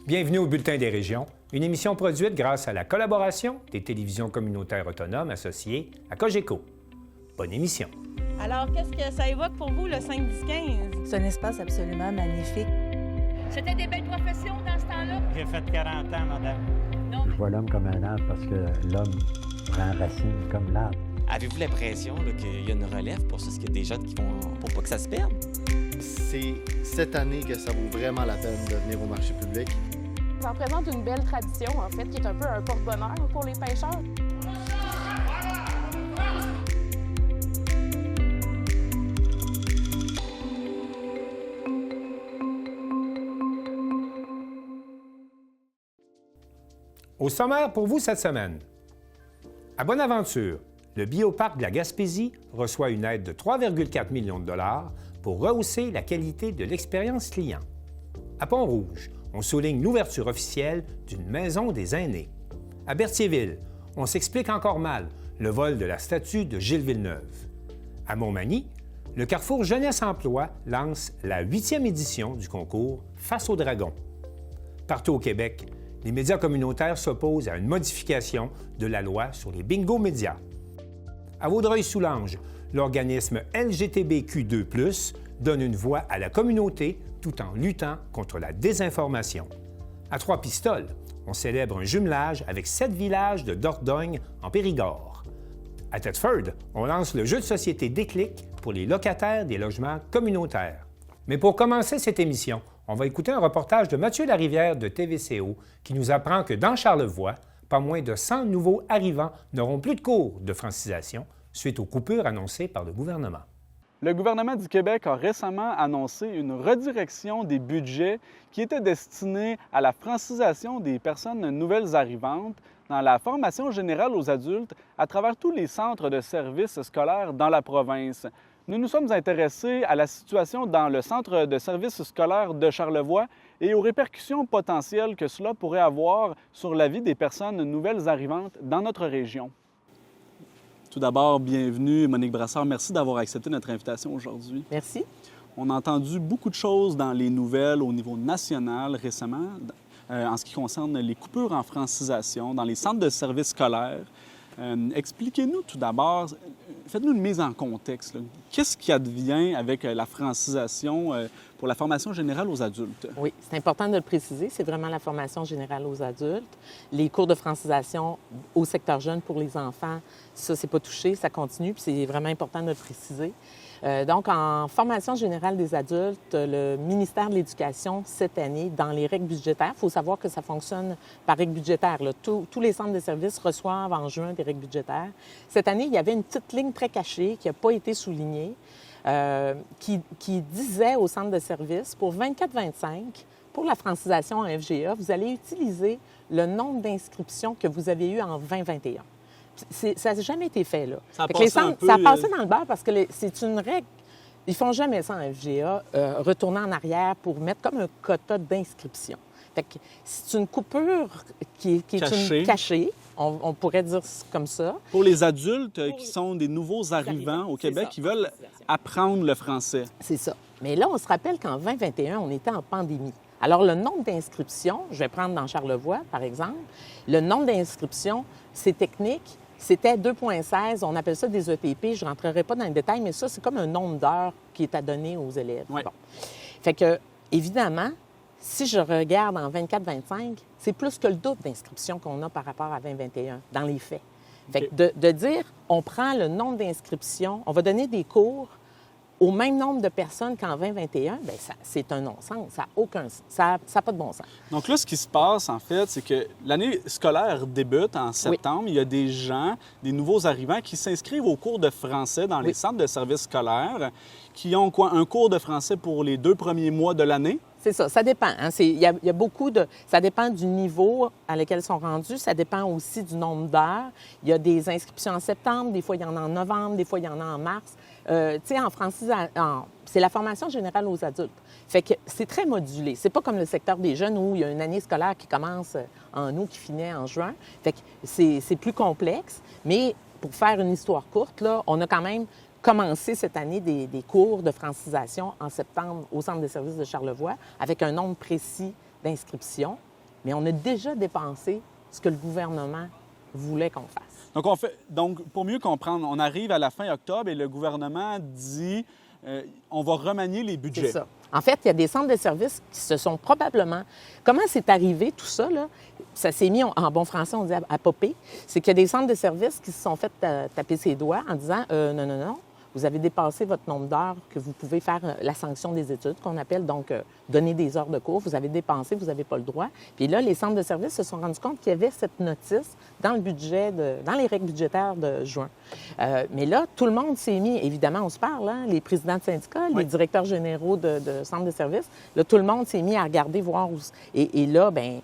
Bienvenue au Bulletin des régions, une émission produite grâce à la collaboration des télévisions communautaires autonomes associées à Cogeco. Bonne émission. Alors, qu'est-ce que ça évoque pour vous, le 5-10-15? C'est un espace absolument magnifique. C'était des belles professions dans ce temps-là? J'ai fait 40 ans, madame. Non. Je vois l'homme comme un arbre parce que l'homme prend racine comme l'arbre. Avez-vous l'impression qu'il y a une relève pour ça? Est-ce qu'il y a des jeunes qui vont pour pas que ça se perde? C'est cette année que ça vaut vraiment la peine de venir au marché public. Ça représente une belle tradition, en fait, qui est un peu un porte-bonheur pour les pêcheurs. Au sommaire pour vous cette semaine. À Bonaventure, le bioparc de la Gaspésie reçoit une aide de 3,4 millions de dollars pour rehausser la qualité de l'expérience client. À Pont-Rouge, on souligne l'ouverture officielle d'une maison des aînés. À Berthierville, on s'explique encore mal le vol de la statue de Gilles Villeneuve. À Montmagny, le Carrefour Jeunesse Emploi lance la 8e édition du concours Face au dragon. Partout au Québec, les médias communautaires s'opposent à une modification de la loi sur les bingos médias. À Vaudreuil-Soulanges, l'organisme LGTBQ2+, donne une voix à la communauté tout en luttant contre la désinformation. À Trois-Pistoles, on célèbre un jumelage avec 7 villages de Dordogne en Périgord. À Thetford, on lance le jeu de société Déclic pour les locataires des logements communautaires. Mais pour commencer cette émission, on va écouter un reportage de Mathieu Larivière de TVCO qui nous apprend que dans Charlevoix, pas moins de 100 nouveaux arrivants n'auront plus de cours de francisation suite aux coupures annoncées par le gouvernement. Le gouvernement du Québec a récemment annoncé une redirection des budgets qui étaient destinés à la francisation des personnes nouvelles arrivantes dans la formation générale aux adultes à travers tous les centres de services scolaires dans la province. Nous nous sommes intéressés à la situation dans le centre de services scolaires de Charlevoix et aux répercussions potentielles que cela pourrait avoir sur la vie des personnes nouvelles arrivantes dans notre région. Tout d'abord, bienvenue Monique Brassard. Merci d'avoir accepté notre invitation aujourd'hui. Merci. On a entendu beaucoup de choses dans les nouvelles au niveau national récemment en ce qui concerne les coupures en francisation dans les centres de services scolaires. Expliquez-nous tout d'abord, faites-nous une mise en contexte. Qu'est-ce qui advient avec la francisation pour la formation générale aux adultes? Oui, c'est important de le préciser, c'est vraiment la formation générale aux adultes. Les cours de francisation au secteur jeune pour les enfants, ça, c'est pas touché, ça continue, puis c'est vraiment important de le préciser. Donc, en formation générale des adultes, le ministère de l'Éducation, cette année, dans les règles budgétaires, il faut savoir que ça fonctionne par règles budgétaires. Tous les centres de services reçoivent en juin des règles budgétaires. Cette année, il y avait une petite ligne très cachée qui n'a pas été soulignée, qui disait au centre de services, pour 24-25, pour la francisation en FGA, vous allez utiliser le nombre d'inscriptions que vous avez eu en 2021. Ça n'a jamais été fait, là. Ça a passé dans le beurre parce que c'est une règle. Ils font jamais ça en FGA, retourner en arrière pour mettre comme un quota d'inscription. Fait que c'est une coupure qui est cachée. On pourrait dire comme ça. Pour les adultes qui sont des nouveaux arrivants au Québec qui veulent apprendre le français. C'est ça. Mais là, on se rappelle qu'en 2021, on était en pandémie. Alors, le nombre d'inscriptions, je vais prendre dans Charlevoix, par exemple, le nombre d'inscriptions, c'est technique, c'était 2,16. On appelle ça des ETP. Je ne rentrerai pas dans les détails, mais ça, c'est comme un nombre d'heures qui est à donner aux élèves. Oui. Bon. Fait que, évidemment, si je regarde en 24-25, c'est plus que le double d'inscriptions qu'on a par rapport à 2021, dans les faits. Fait que de dire, on prend le nombre d'inscriptions, on va donner des cours au même nombre de personnes qu'en 2021, bien, c'est un non-sens. Ça n'a pas de bon sens. Donc là, ce qui se passe, en fait, c'est que l'année scolaire débute en septembre. Oui. Il y a des gens, des nouveaux arrivants qui s'inscrivent au cours de français dans les centres de services scolaires, qui ont un cours de français pour les 2 premiers mois de l'année. C'est ça, ça dépend. Hein? Il y a beaucoup de... Ça dépend du niveau à lequel ils sont rendus. Ça dépend aussi du nombre d'heures. Il y a des inscriptions en septembre, des fois il y en a en novembre, des fois il y en a en mars. Tu sais, en francisation, c'est la formation générale aux adultes. Fait que c'est très modulé. C'est pas comme le secteur des jeunes où il y a une année scolaire qui commence en août, qui finit en juin. Fait que c'est plus complexe. Mais pour faire une histoire courte, là, on a quand même commencé cette année des cours de francisation en septembre au Centre de services de Charlevoix avec un nombre précis d'inscriptions. mais on a déjà dépensé ce que le gouvernement voulait qu'on fasse. Donc, pour mieux comprendre, on arrive à la fin octobre et le gouvernement dit on va remanier les budgets. C'est ça. En fait, il y a des centres de services qui se sont probablement... Comment c'est arrivé tout ça, là? Ça s'est mis, en bon français, on dit à popper. C'est qu'il y a des centres de services qui se sont fait taper ses doigts en disant non, vous avez dépassé votre nombre d'heures que vous pouvez faire la sanction des études, qu'on appelle donc donner des heures de cours. Vous avez dépensé, vous n'avez pas le droit. Puis là, les centres de services se sont rendus compte qu'il y avait cette notice dans le budget, dans les règles budgétaires de juin. Mais là, tout le monde s'est mis, évidemment, on se parle, hein, les présidents de syndicats, les directeurs généraux de centres de services, là, tout le monde s'est mis à regarder, voir où... Et là, bien,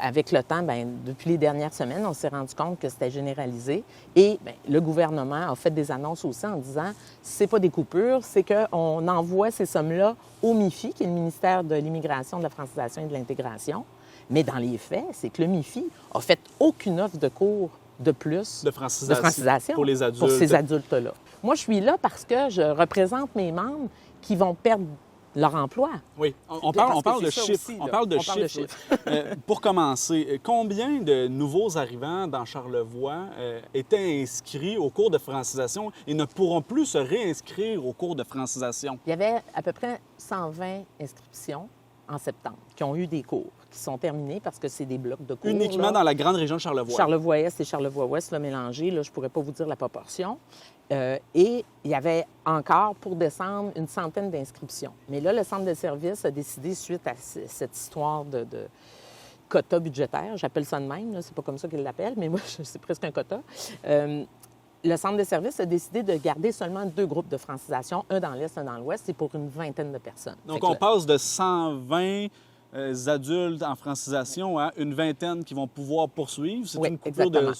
avec le temps, bien, depuis les dernières semaines, on s'est rendu compte que c'était généralisé. Et bien, le gouvernement a fait des annonces aussi en disant c'est pas des coupures, c'est qu'on envoie ces sommes-là au MIFI, qui est le ministère de l'Immigration, de la francisation et de l'intégration. Mais dans les faits, c'est que le MIFI a fait aucune offre de cours de plus de francisation pour les adultes. Pour ces adultes-là. Moi, je suis là parce que je représente mes membres qui vont perdre leur emploi. Oui, on parle de chiffres. On parle de chiffres. Pour commencer, combien de nouveaux arrivants dans Charlevoix étaient inscrits au cours de francisation et ne pourront plus se réinscrire au cours de francisation? Il y avait à peu près 120 inscriptions en septembre qui ont eu des cours, qui sont terminés parce que c'est des blocs de cours. Uniquement dans la grande région de Charlevoix? Charlevoix-Est et Charlevoix-Ouest, là, mélangés. Là, je ne pourrais pas vous dire la proportion. Et il y avait encore, pour décembre, une centaine d'inscriptions. Mais là, le centre de service a décidé, suite à cette histoire de quota budgétaire, j'appelle ça de même, c'est pas comme ça qu'ils l'appellent, mais moi, c'est presque un quota. Le centre de service a décidé de garder seulement 2 groupes de francisation, un dans l'Est, un dans l'Ouest, c'est pour une vingtaine de personnes. Donc, on passe de 120 adultes en francisation à une vingtaine qui vont pouvoir poursuivre. C'est une coupure de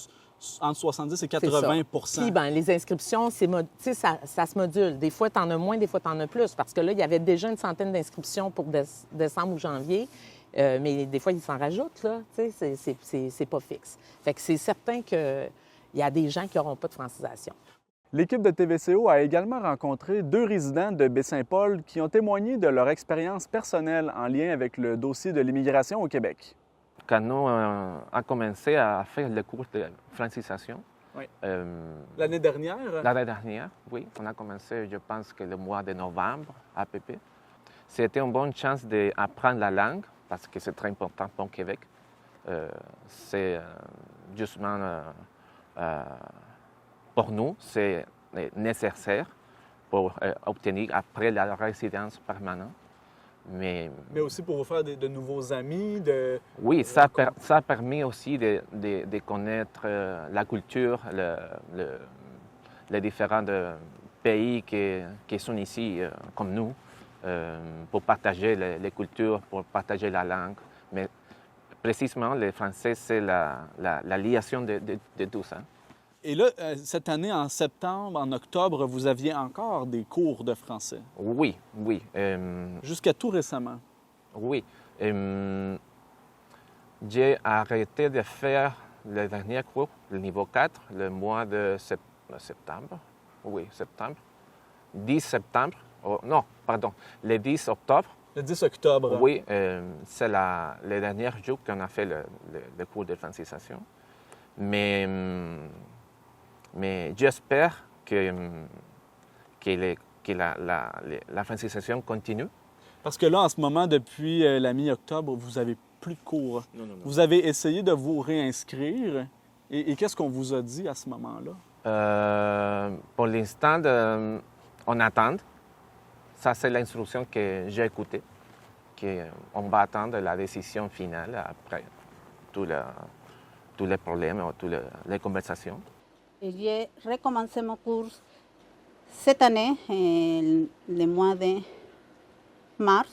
entre 70 et 80 Puis, bien, les inscriptions, ça se module. Des fois, tu en as moins, des fois, tu en as plus. Parce que là, il y avait déjà une centaine d'inscriptions pour décembre ou janvier. Mais des fois, ils s'en rajoutent, là. C'est pas fixe. Fait que c'est certain qu'il y a des gens qui n'auront pas de francisation. L'équipe de TVCO a également rencontré 2 résidents de Baie-Saint-Paul qui ont témoigné de leur expérience personnelle en lien avec le dossier de l'immigration au Québec. Quand nous avons commencé à faire le cours de francisation, l'année dernière? L'année dernière, oui. On a commencé, je pense, que le mois de novembre à peu près. C'était une bonne chance d'apprendre la langue parce que c'est très important pour le Québec. C'est justement pour nous, c'est nécessaire pour obtenir après la résidence permanente. Mais aussi pour vous faire de nouveaux amis? Oui, ça a permis aussi de connaître la culture, les différents pays qui sont ici comme nous, pour partager les cultures, pour partager la langue. Mais précisément, le français, c'est la liaison de tout ça. Et là, cette année, en septembre, en octobre, vous aviez encore des cours de français? Oui. Jusqu'à tout récemment? Oui. J'ai arrêté de faire le dernier cours, le niveau 4, le mois de septembre. Oui, septembre. 10 septembre. Oh, non, pardon, le 10 octobre. Le 10 octobre? Oui, c'est le dernier jour qu'on a fait le cours de francisation. Mais j'espère que la francisation continue. Parce que là, en ce moment, depuis la mi-octobre, vous n'avez plus de cours. Non. Vous avez essayé de vous réinscrire. Et qu'est-ce qu'on vous a dit à ce moment-là? Pour l'instant, on attend. Ça, c'est l'instruction que j'ai écoutée. On va attendre la décision finale après tous les problèmes, toutes les conversations. J'ai recommencé mon cours cette année, le mois de mars.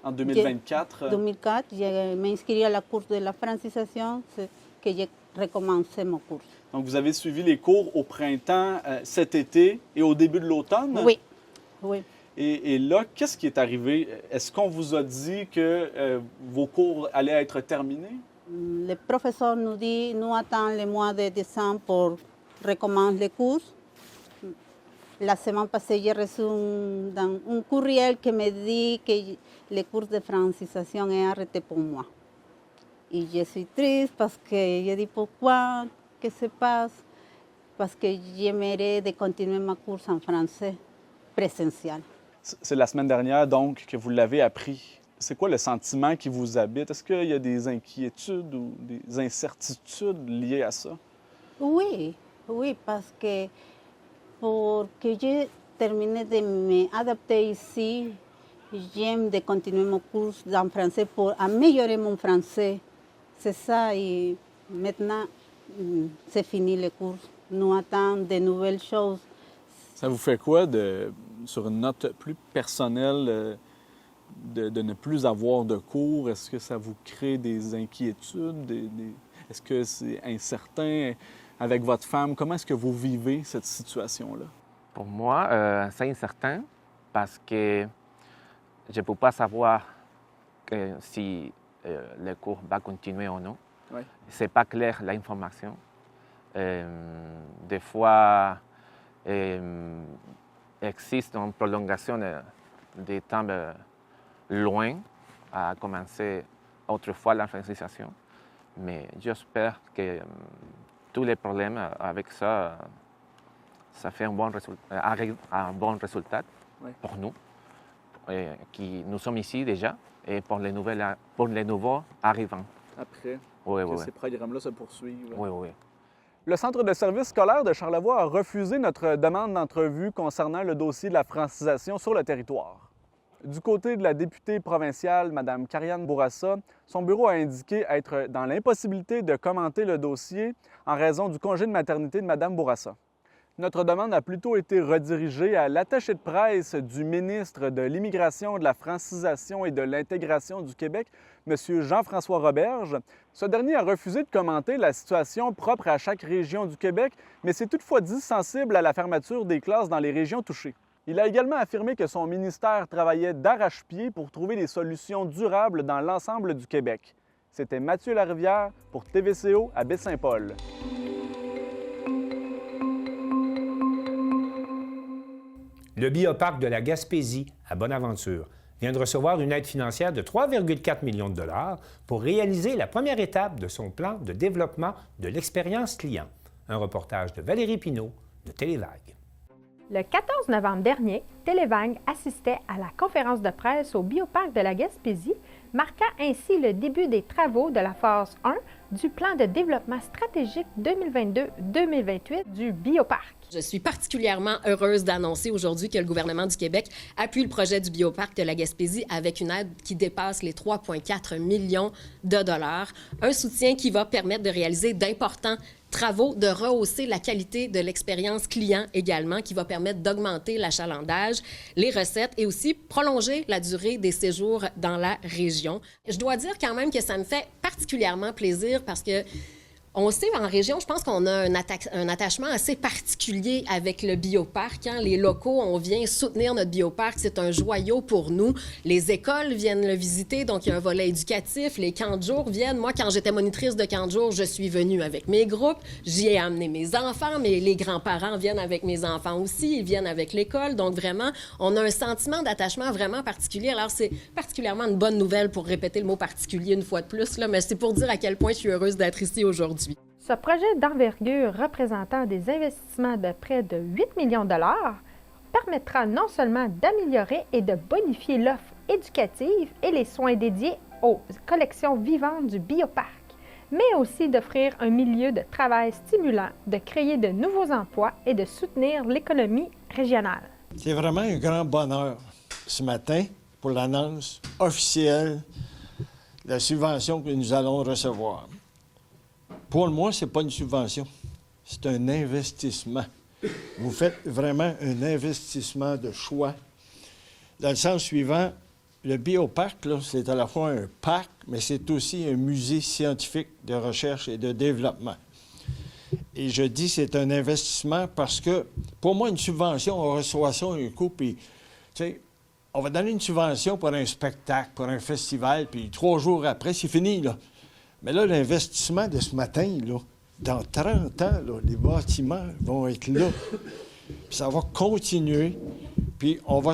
En 2024? 2004, je m'inscris à la course de la francisation, que j'ai recommencé mon cours. Donc, vous avez suivi les cours au printemps, cet été et au début de l'automne? Oui. Et là, qu'est-ce qui est arrivé? Est-ce qu'on vous a dit que vos cours allaient être terminés? Le professeur nous dit, nous attendons le mois de décembre pour recommencer les cours. La semaine passée, j'ai reçu un courriel qui me dit que les cours de francisation est arrêté pour moi. Et je suis triste parce que je dis pourquoi, qu'est-ce qui se passe, parce que j'aimerais de continuer ma course en français présentiel. C'est la semaine dernière, donc, que vous l'avez appris. C'est quoi le sentiment qui vous habite? Est-ce qu'il y a des inquiétudes ou des incertitudes liées à ça? Oui, oui, parce que pour que je termine de m'adapter ici, j'aime de continuer mon cours en français pour améliorer mon français. C'est ça, et maintenant, c'est fini le cours. Nous attendons de nouvelles choses. Ça vous fait quoi, sur une note plus personnelle, de ne plus avoir de cours? Est-ce que ça vous crée des inquiétudes? Est-ce que c'est incertain? Avec votre femme, comment est-ce que vous vivez cette situation-là? Pour moi, c'est incertain parce que je ne peux pas savoir si le cours va continuer ou non. Oui. Ce n'est pas clair l'information. Des fois, existe une prolongation des temps loin à commencer autrefois la francisation. Mais j'espère que tous les problèmes avec ça, ça fait un bon résultat oui. pour nous, qui nous sommes ici déjà, et pour les nouveaux arrivants. Après, oui, que oui, ces programmes-là se poursuivent. Oui, oui. Le Centre de services scolaires de Charlevoix a refusé notre demande d'entrevue concernant le dossier de la francisation sur le territoire. Du côté de la députée provinciale, Mme Kariane Bourassa, son bureau a indiqué être dans l'impossibilité de commenter le dossier en raison du congé de maternité de Mme Bourassa. Notre demande a plutôt été redirigée à l'attaché de presse du ministre de l'Immigration, de la Francisation et de l'Intégration du Québec, M. Jean-François Roberge. Ce dernier a refusé de commenter la situation propre à chaque région du Québec, mais s'est toutefois dit sensible à la fermeture des classes dans les régions touchées. Il a également affirmé que son ministère travaillait d'arrache-pied pour trouver des solutions durables dans l'ensemble du Québec. C'était Mathieu Larivière pour TVCO à Baie-Saint-Paul. Le bioparc de la Gaspésie à Bonaventure vient de recevoir une aide financière de 3,4 millions de dollars pour réaliser la première étape de son plan de développement de l'expérience client. Un reportage de Valérie Pinault de Télévague. Le 14 novembre dernier, Télévague assistait à la conférence de presse au bioparc de la Gaspésie, marquant ainsi le début des travaux de la phase 1 du plan de développement stratégique 2022-2028 du bioparc. Je suis particulièrement heureuse d'annoncer aujourd'hui que le gouvernement du Québec appuie le projet du bioparc de la Gaspésie avec une aide qui dépasse les 3,4 millions de dollars, un soutien qui va permettre de réaliser d'importants travaux, de rehausser la qualité de l'expérience client également, qui va permettre d'augmenter l'achalandage, les recettes et aussi prolonger la durée des séjours dans la région. Je dois dire quand même que ça me fait particulièrement plaisir parce que on sait, en région, je pense qu'on a un attachement assez particulier avec le bioparc. Hein? Les locaux, on vient soutenir notre bioparc. C'est un joyau pour nous. Les écoles viennent le visiter, donc il y a un volet éducatif. Les camps de jour viennent. Moi, quand j'étais monitrice de camps de jour, je suis venue avec mes groupes. J'y ai amené mes enfants, mais les grands-parents viennent avec mes enfants aussi. Ils viennent avec l'école. Donc vraiment, on a un sentiment d'attachement vraiment particulier. Alors, c'est particulièrement une bonne nouvelle pour répéter le mot particulier une fois de plus, là, mais c'est pour dire à quel point je suis heureuse d'être ici aujourd'hui. Ce projet d'envergure représentant des investissements de près de 8 millions de dollars permettra non seulement d'améliorer et de bonifier l'offre éducative et les soins dédiés aux collections vivantes du bioparc, mais aussi d'offrir un milieu de travail stimulant, de créer de nouveaux emplois et de soutenir l'économie régionale. C'est vraiment un grand bonheur ce matin pour l'annonce officielle de la subvention que nous allons recevoir. Pour moi, ce n'est pas une subvention, c'est un investissement. Vous faites vraiment un investissement de choix. Dans le sens suivant, le bioparc, là, c'est à la fois un parc, mais c'est aussi un musée scientifique de recherche et de développement. Et je dis c'est un investissement parce que, pour moi, une subvention, on reçoit ça un coup, puis, tu sais, on va donner une subvention pour un spectacle, pour un festival, puis 3 jours après, c'est fini, là. Mais là, l'investissement de ce matin, là, dans 30 ans, là, les bâtiments vont être là. Puis ça va continuer. puis on va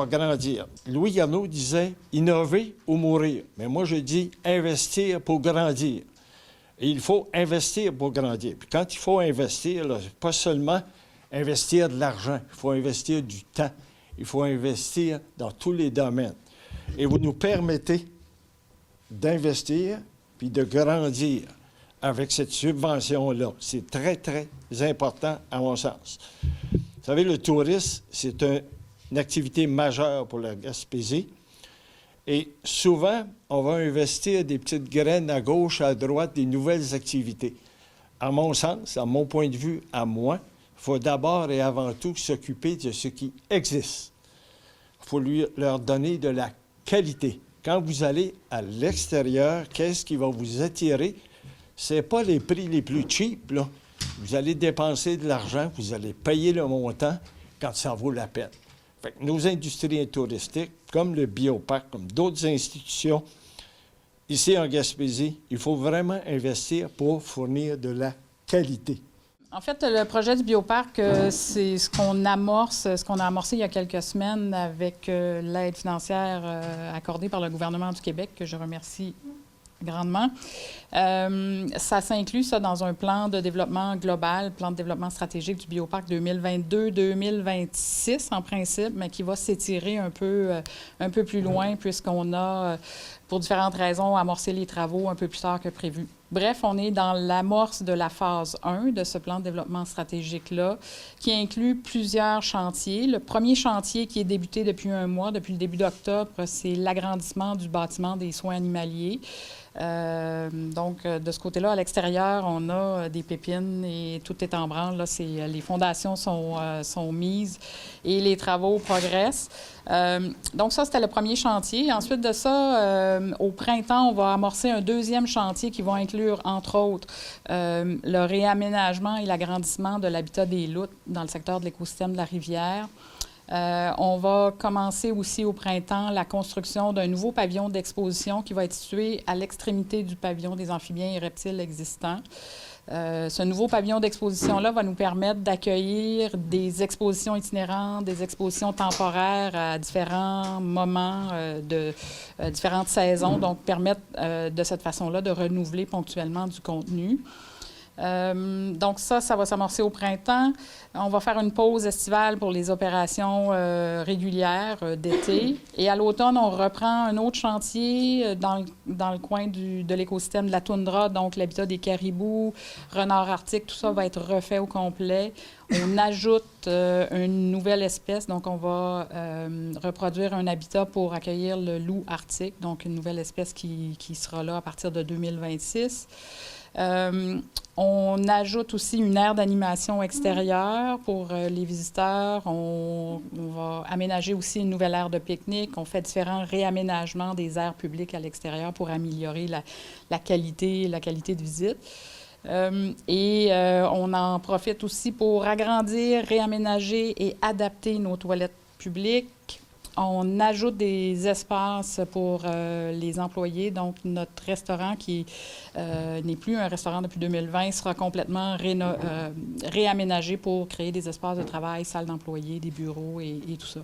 grandir. Louis Garneau disait « innover ou mourir ». Mais moi, je dis « investir pour grandir ». Et il faut investir pour grandir. Puis quand il faut investir, là, pas seulement investir de l'argent, il faut investir du temps. Il faut investir dans tous les domaines. Et vous nous permettez d'investir puis de grandir avec cette subvention-là. C'est très, très important à mon sens. Vous savez, le tourisme, c'est une activité majeure pour la Gaspésie. Et souvent, on va investir des petites graines à gauche, à droite, des nouvelles activités. À mon sens, à mon point de vue, à moi, il faut d'abord et avant tout s'occuper de ce qui existe. Il faut leur donner de la qualité. Quand vous allez à l'extérieur, qu'est-ce qui va vous attirer? Ce n'est pas les prix les plus cheap, là. Vous allez dépenser de l'argent, vous allez payer le montant quand ça vaut la peine. Fait que nos industries touristiques, comme le Bioparc, comme d'autres institutions, ici en Gaspésie, il faut vraiment investir pour fournir de la qualité. En fait, le projet du Bioparc, c'est ce qu'on a amorcé il y a quelques semaines avec l'aide financière accordée par le gouvernement du Québec, que je remercie grandement. Ça s'inclut, ça, dans un plan de développement global, plan de développement stratégique du Bioparc 2022-2026, en principe, mais qui va s'étirer un peu plus loin, puisqu'on a, pour différentes raisons, amorcé les travaux un peu plus tard que prévu. Bref, on est dans l'amorce de la phase 1 de ce plan de développement stratégique-là, qui inclut plusieurs chantiers. Le premier chantier qui est débuté depuis un mois, depuis le début d'octobre, c'est l'agrandissement du bâtiment des soins animaliers. Donc, de ce côté-là, à l'extérieur, on a des pépines et tout est en branle. Là, les fondations sont mises et les travaux progressent. Donc, ça, c'était le premier chantier. Ensuite de ça, au printemps, on va amorcer un deuxième chantier qui va inclure, entre autres, le réaménagement et l'agrandissement de l'habitat des loutres dans le secteur de l'écosystème de la rivière. On va commencer aussi au printemps la construction d'un nouveau pavillon d'exposition qui va être situé à l'extrémité du pavillon des amphibiens et reptiles existants. Ce nouveau pavillon d'exposition-là va nous permettre d'accueillir des expositions itinérantes, des expositions temporaires à différents moments de différentes saisons, donc permettre de cette façon-là de renouveler ponctuellement du contenu. Donc ça va s'amorcer au printemps. On va faire une pause estivale pour les opérations régulières d'été. Et à l'automne, on reprend un autre chantier dans le coin de l'écosystème de la toundra, donc l'habitat des caribous, renards arctiques, tout ça va être refait au complet. On ajoute une nouvelle espèce, donc on va reproduire un habitat pour accueillir le loup arctique, donc une nouvelle espèce qui sera là à partir de 2026. On ajoute aussi une aire d'animation extérieure pour les visiteurs. On va aménager aussi une nouvelle aire de pique-nique. On fait différents réaménagements des aires publiques à l'extérieur pour améliorer la qualité de visite. On en profite aussi pour agrandir, réaménager et adapter nos toilettes publiques. On ajoute des espaces pour les employés. Donc, notre restaurant, qui n'est plus un restaurant depuis 2020, sera complètement réaménagé pour créer des espaces de travail, salles d'employés, des bureaux et tout ça.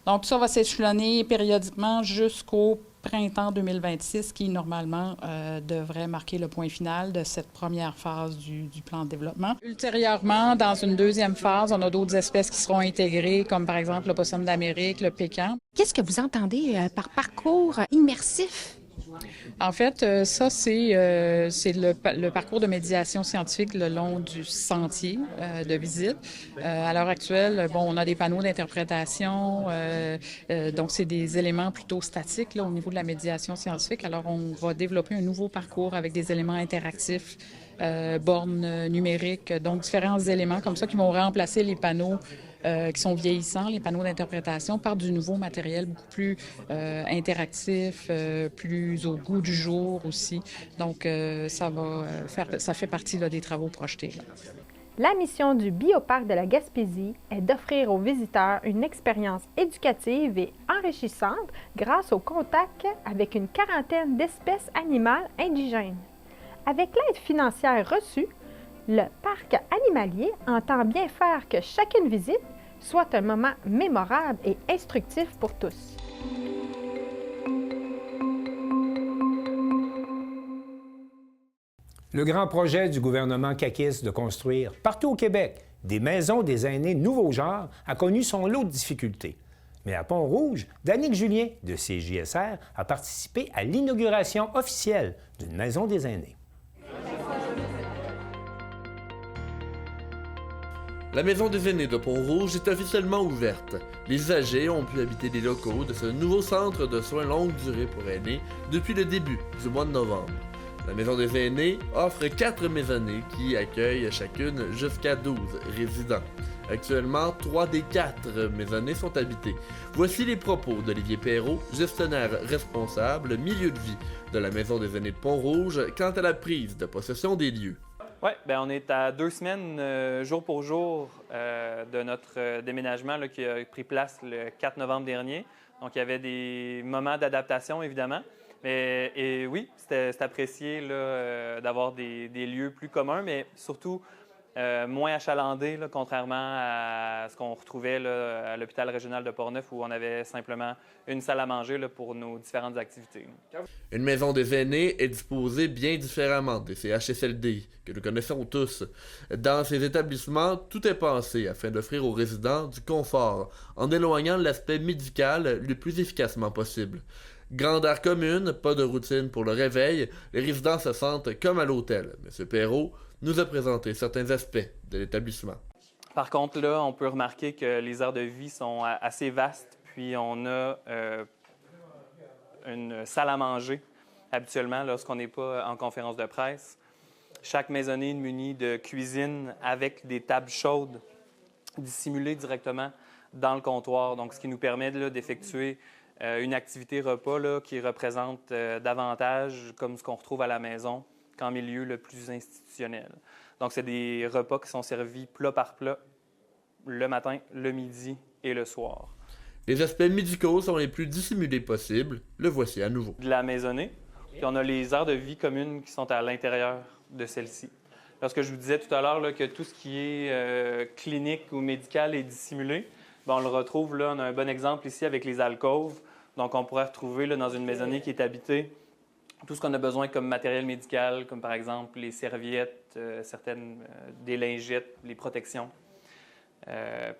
Donc, tout ça va s'échelonner périodiquement jusqu'au printemps 2026, qui, normalement, devrait marquer le point final de cette première phase du plan de développement. Ultérieurement, dans une deuxième phase, on a d'autres espèces qui seront intégrées, comme par exemple le possum d'Amérique, le pécan. Qu'est-ce que vous entendez par parcours immersif? En fait, ça, c'est le parcours de médiation scientifique le long du sentier de visite. À l'heure actuelle, on a des panneaux d'interprétation, donc c'est des éléments plutôt statiques là, au niveau de la médiation scientifique. Alors, on va développer un nouveau parcours avec des éléments interactifs, bornes numériques, donc différents éléments comme ça qui vont remplacer les panneaux qui sont vieillissants, les panneaux d'interprétation, par du nouveau matériel beaucoup plus interactif, plus au goût du jour aussi. Donc, ça fait partie là, des travaux projetés. Là. La mission du Bioparc de la Gaspésie est d'offrir aux visiteurs une expérience éducative et enrichissante grâce au contact avec une quarantaine d'espèces animales indigènes. Avec l'aide financière reçue, le parc animalier entend bien faire que chacune visite soit un moment mémorable et instructif pour tous. Le grand projet du gouvernement caquiste de construire, partout au Québec, des maisons des aînés nouveau genre a connu son lot de difficultés. Mais à Pont-Rouge, Danique Julien, de CJSR, a participé à l'inauguration officielle d'une maison des aînés. La Maison des aînés de Pont-Rouge est officiellement ouverte. Les âgés ont pu habiter les locaux de ce nouveau centre de soins longue durée pour aînés depuis le début du mois de novembre. La Maison des aînés offre 4 maisonnées qui accueillent chacune jusqu'à 12 résidents. Actuellement, 3 des 4 maisonnées sont habitées. Voici les propos d'Olivier Perrault, gestionnaire responsable milieu de vie de la Maison des aînés de Pont-Rouge, quant à la prise de possession des lieux. Oui, bien, on est à 2 semaines, jour pour jour, de notre déménagement là, qui a pris place le 4 novembre dernier. Donc, il y avait des moments d'adaptation, évidemment. Et oui, c'est apprécié d'avoir des lieux plus communs, mais surtout moins achalandés, là, contrairement à ce qu'on retrouvait là, à l'hôpital régional de Portneuf, où on avait simplement une salle à manger là, pour nos différentes activités. Une maison des aînés est disposée bien différemment des CHSLD, que nous connaissons tous. Dans ces établissements, tout est pensé afin d'offrir aux résidents du confort, en éloignant l'aspect médical le plus efficacement possible. Grandeur commune, pas de routine pour le réveil, les résidents se sentent comme à l'hôtel. M. Perrault nous a présenté certains aspects de l'établissement. Par contre, là, on peut remarquer que les heures de vie sont assez vastes, puis on a une salle à manger habituellement lorsqu'on n'est pas en conférence de presse. Chaque maisonnée est munie de cuisine avec des tables chaudes dissimulées directement dans le comptoir, donc ce qui nous permet d'effectuer une activité repas là, qui représente davantage comme ce qu'on retrouve à la maison qu'en milieu le plus institutionnel. Donc, c'est des repas qui sont servis plat par plat le matin, le midi et le soir. Les aspects médicaux sont les plus dissimulés possibles. Le voici à nouveau. De la maisonnée, puis on a les heures de vie communes qui sont à l'intérieur de celle-ci. Lorsque je vous disais tout à l'heure là, que tout ce qui est clinique ou médical est dissimulé, bien, on le retrouve là, on a un bon exemple ici avec les alcôves. Donc, on pourrait retrouver là, dans une maisonnée qui est habitée tout ce qu'on a besoin comme matériel médical, comme par exemple les serviettes, des lingettes, les protections.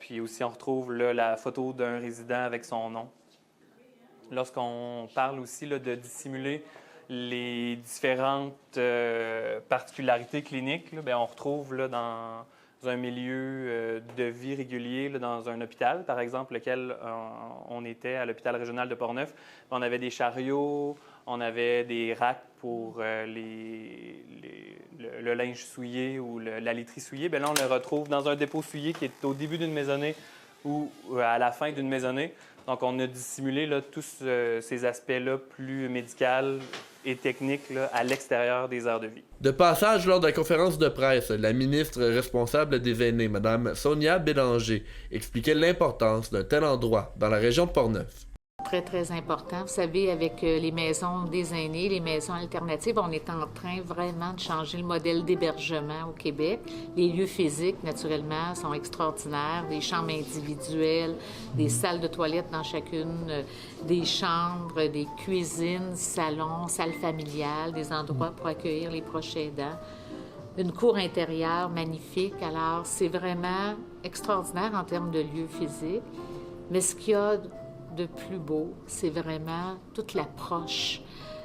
Puis aussi, on retrouve là, la photo d'un résident avec son nom. Lorsqu'on parle aussi là, de dissimuler les différentes particularités cliniques, là, bien, on retrouve là, dans un milieu de vie régulier, là, dans un hôpital, par exemple, lequel on était à l'hôpital régional de Portneuf. On avait des chariots, on avait des racks pour le linge souillé ou la literie souillée. Bien là, on le retrouve dans un dépôt souillé qui est au début d'une maisonnée ou à la fin d'une maisonnée. Donc, on a dissimulé là, tous ces aspects-là plus médicaux et techniques là, à l'extérieur des heures de vie. De passage lors de la conférence de presse, la ministre responsable des aînés, Mme Sonia Bélanger, expliquait l'importance d'un tel endroit dans la région de Portneuf. Très, très important. Vous savez, avec les maisons des aînés, les maisons alternatives, on est en train vraiment de changer le modèle d'hébergement au Québec. Les lieux physiques, naturellement, sont extraordinaires. Des chambres individuelles, des salles de toilettes dans chacune des chambres, des cuisines, salons, salles familiales, des endroits pour accueillir les proches aidants. Une cour intérieure magnifique. Alors, c'est vraiment extraordinaire en termes de lieux physiques. Mais ce qu'il y a de plus beau, c'est vraiment toute l'approche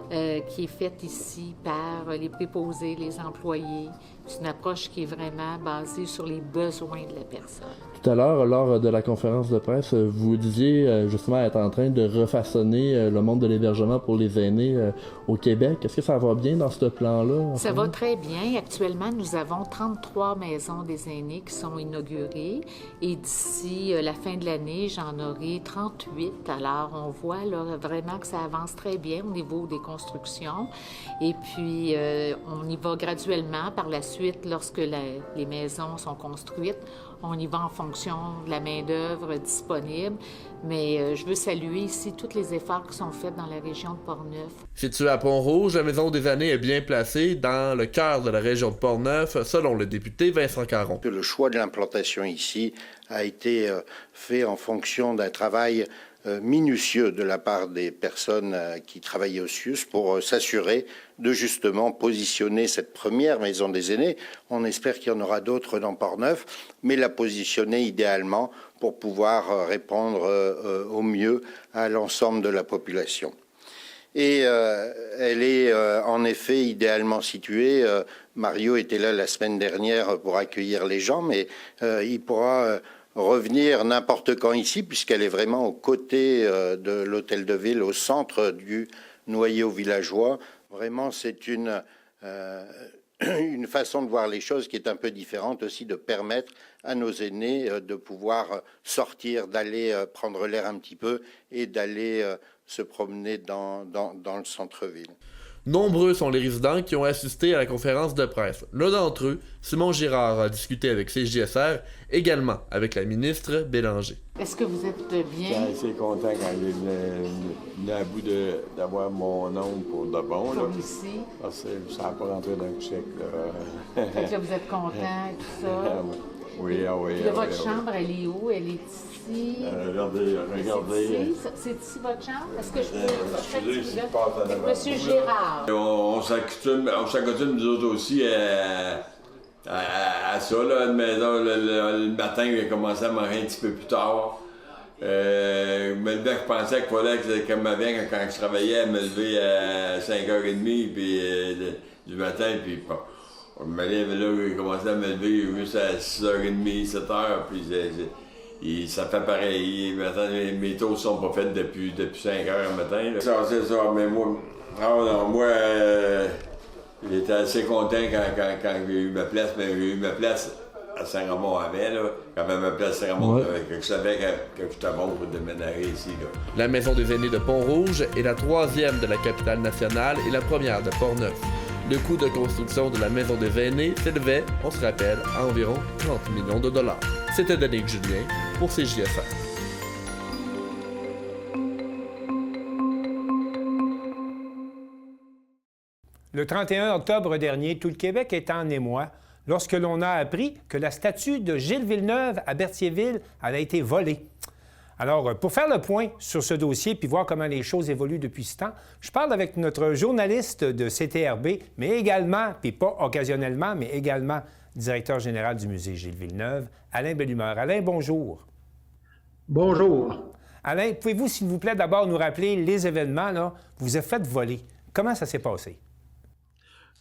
qui est faite ici par les préposés, les employés. C'est une approche qui est vraiment basée sur les besoins de la personne. Tout à l'heure, lors de la conférence de presse, vous disiez justement être en train de refaçonner le monde de l'hébergement pour les aînés au Québec. Est-ce que ça va bien dans ce plan-là? Ça va très bien. Actuellement, nous avons 33 maisons des aînés qui sont inaugurées et d'ici la fin de l'année, j'en aurai 38. Alors, on voit là, vraiment que ça avance très bien au niveau des constructions. Et puis, on y va graduellement. Par la suite, lorsque les maisons sont construites, On y va en fonction de la main-d'œuvre disponible. Mais je veux saluer ici tous les efforts qui sont faits dans la région de Portneuf. Située à Pont-Rouge, la Maison des Aînés est bien placée dans le cœur de la région de Portneuf, selon le député Vincent Caron. Le choix de l'implantation ici a été fait en fonction d'un travail minutieux de la part des personnes qui travaillaient au CIUS pour s'assurer de justement positionner cette première maison des aînés. On espère qu'il y en aura d'autres dans Portneuf, mais la positionner idéalement pour pouvoir répondre au mieux à l'ensemble de la population. Et elle est en effet idéalement située. Mario était là la semaine dernière pour accueillir les gens, mais il pourra revenir n'importe quand ici, puisqu'elle est vraiment aux côtés de l'hôtel de ville, au centre du noyau villageois. Vraiment, c'est une façon de voir les choses qui est un peu différente aussi, de permettre à nos aînés de pouvoir sortir, d'aller prendre l'air un petit peu et d'aller se promener dans le centre-ville. Nombreux sont les résidents qui ont assisté à la conférence de presse. L'un d'entre eux, Simon Girard, a discuté avec CJSR, également avec la ministre Bélanger. Est-ce que vous êtes bien? Je suis assez content quand j'ai venu à bout d'avoir mon nom pour de bon. Là. Comme ici? Parce que ça n'a pas rentré dans le chèque. Là. Fait que là, vous êtes content et tout ça? Oui, oui. Puis là, votre chambre, elle est où? Elle est ici? Regardez. C'est ici votre chambre? Est-ce que je peux... Monsieur Gérard. On s'accoutume, nous autres aussi, à ça. Là, le matin, j'ai commencé à manger un petit peu plus tard. Je pensais qu'il fallait que, comme avant, quand je travaillais, me lever à 5h30 puis, du matin, puis bon. Je me lève là, j'ai commencé à me lever juste à 6h30, 7h, puis ça fait pareil. Maintenant, mes tours sont pas faites depuis 5h le matin. Là. Ça, c'est ça, mais moi, j'étais assez content quand j'ai eu ma place, mais j'ai eu ma place à Saint-Ramon avant, là. Quand même ma place à Saint-Ramon, que je savais que j'étais bon pour déménager ici, là. La Maison des Aînés de Pont-Rouge est la 3e de la capitale nationale et la première de Portneuf. Le coût de construction de la Maison des Aînés s'élevait, on se rappelle, à environ 30 millions de dollars. C'était Danick Julien pour CJSR. Le 31 octobre dernier, tout le Québec était en émoi lorsque l'on a appris que la statue de Gilles Villeneuve à Berthierville avait été volée. Alors, pour faire le point sur ce dossier puis voir comment les choses évoluent depuis ce temps, je parle avec notre journaliste de CTRB, mais également, puis pas occasionnellement, mais également directeur général du musée Gilles Villeneuve, Alain Bellumeur. Alain, bonjour. Bonjour. Alain, pouvez-vous, s'il vous plaît, d'abord nous rappeler les événements, là? Vous vous êtes fait voler. Comment ça s'est passé?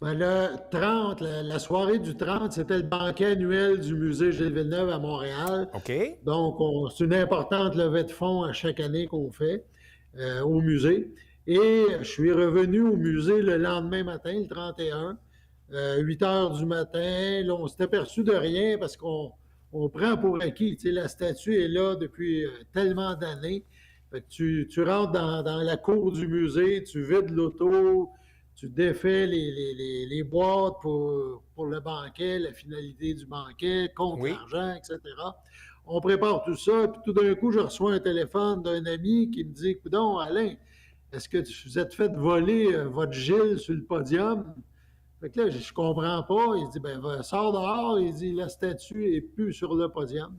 Bien, le 30, la soirée du 30, c'était le banquet annuel du musée Gilles Villeneuve à Montréal. OK. Donc, c'est une importante levée de fonds à chaque année qu'on fait au musée. Et je suis revenu au musée le lendemain matin, le 31, 8 h du matin. Là, on s'est aperçu de rien parce qu'on prend pour acquis. Tu sais, la statue est là depuis tellement d'années. Fait que tu rentres dans la cour du musée, tu vides l'auto, tu défais les boîtes pour le banquet, la finalité du banquet, compte l'argent, etc. On prépare tout ça, puis tout d'un coup, je reçois un téléphone d'un ami qui me dit « Coudonc, Alain, est-ce que vous êtes fait voler votre Gilles sur le podium? » Fait que là, je comprends pas. Il dit « Ben, sors dehors. » Il dit « La statue est plus sur le podium. »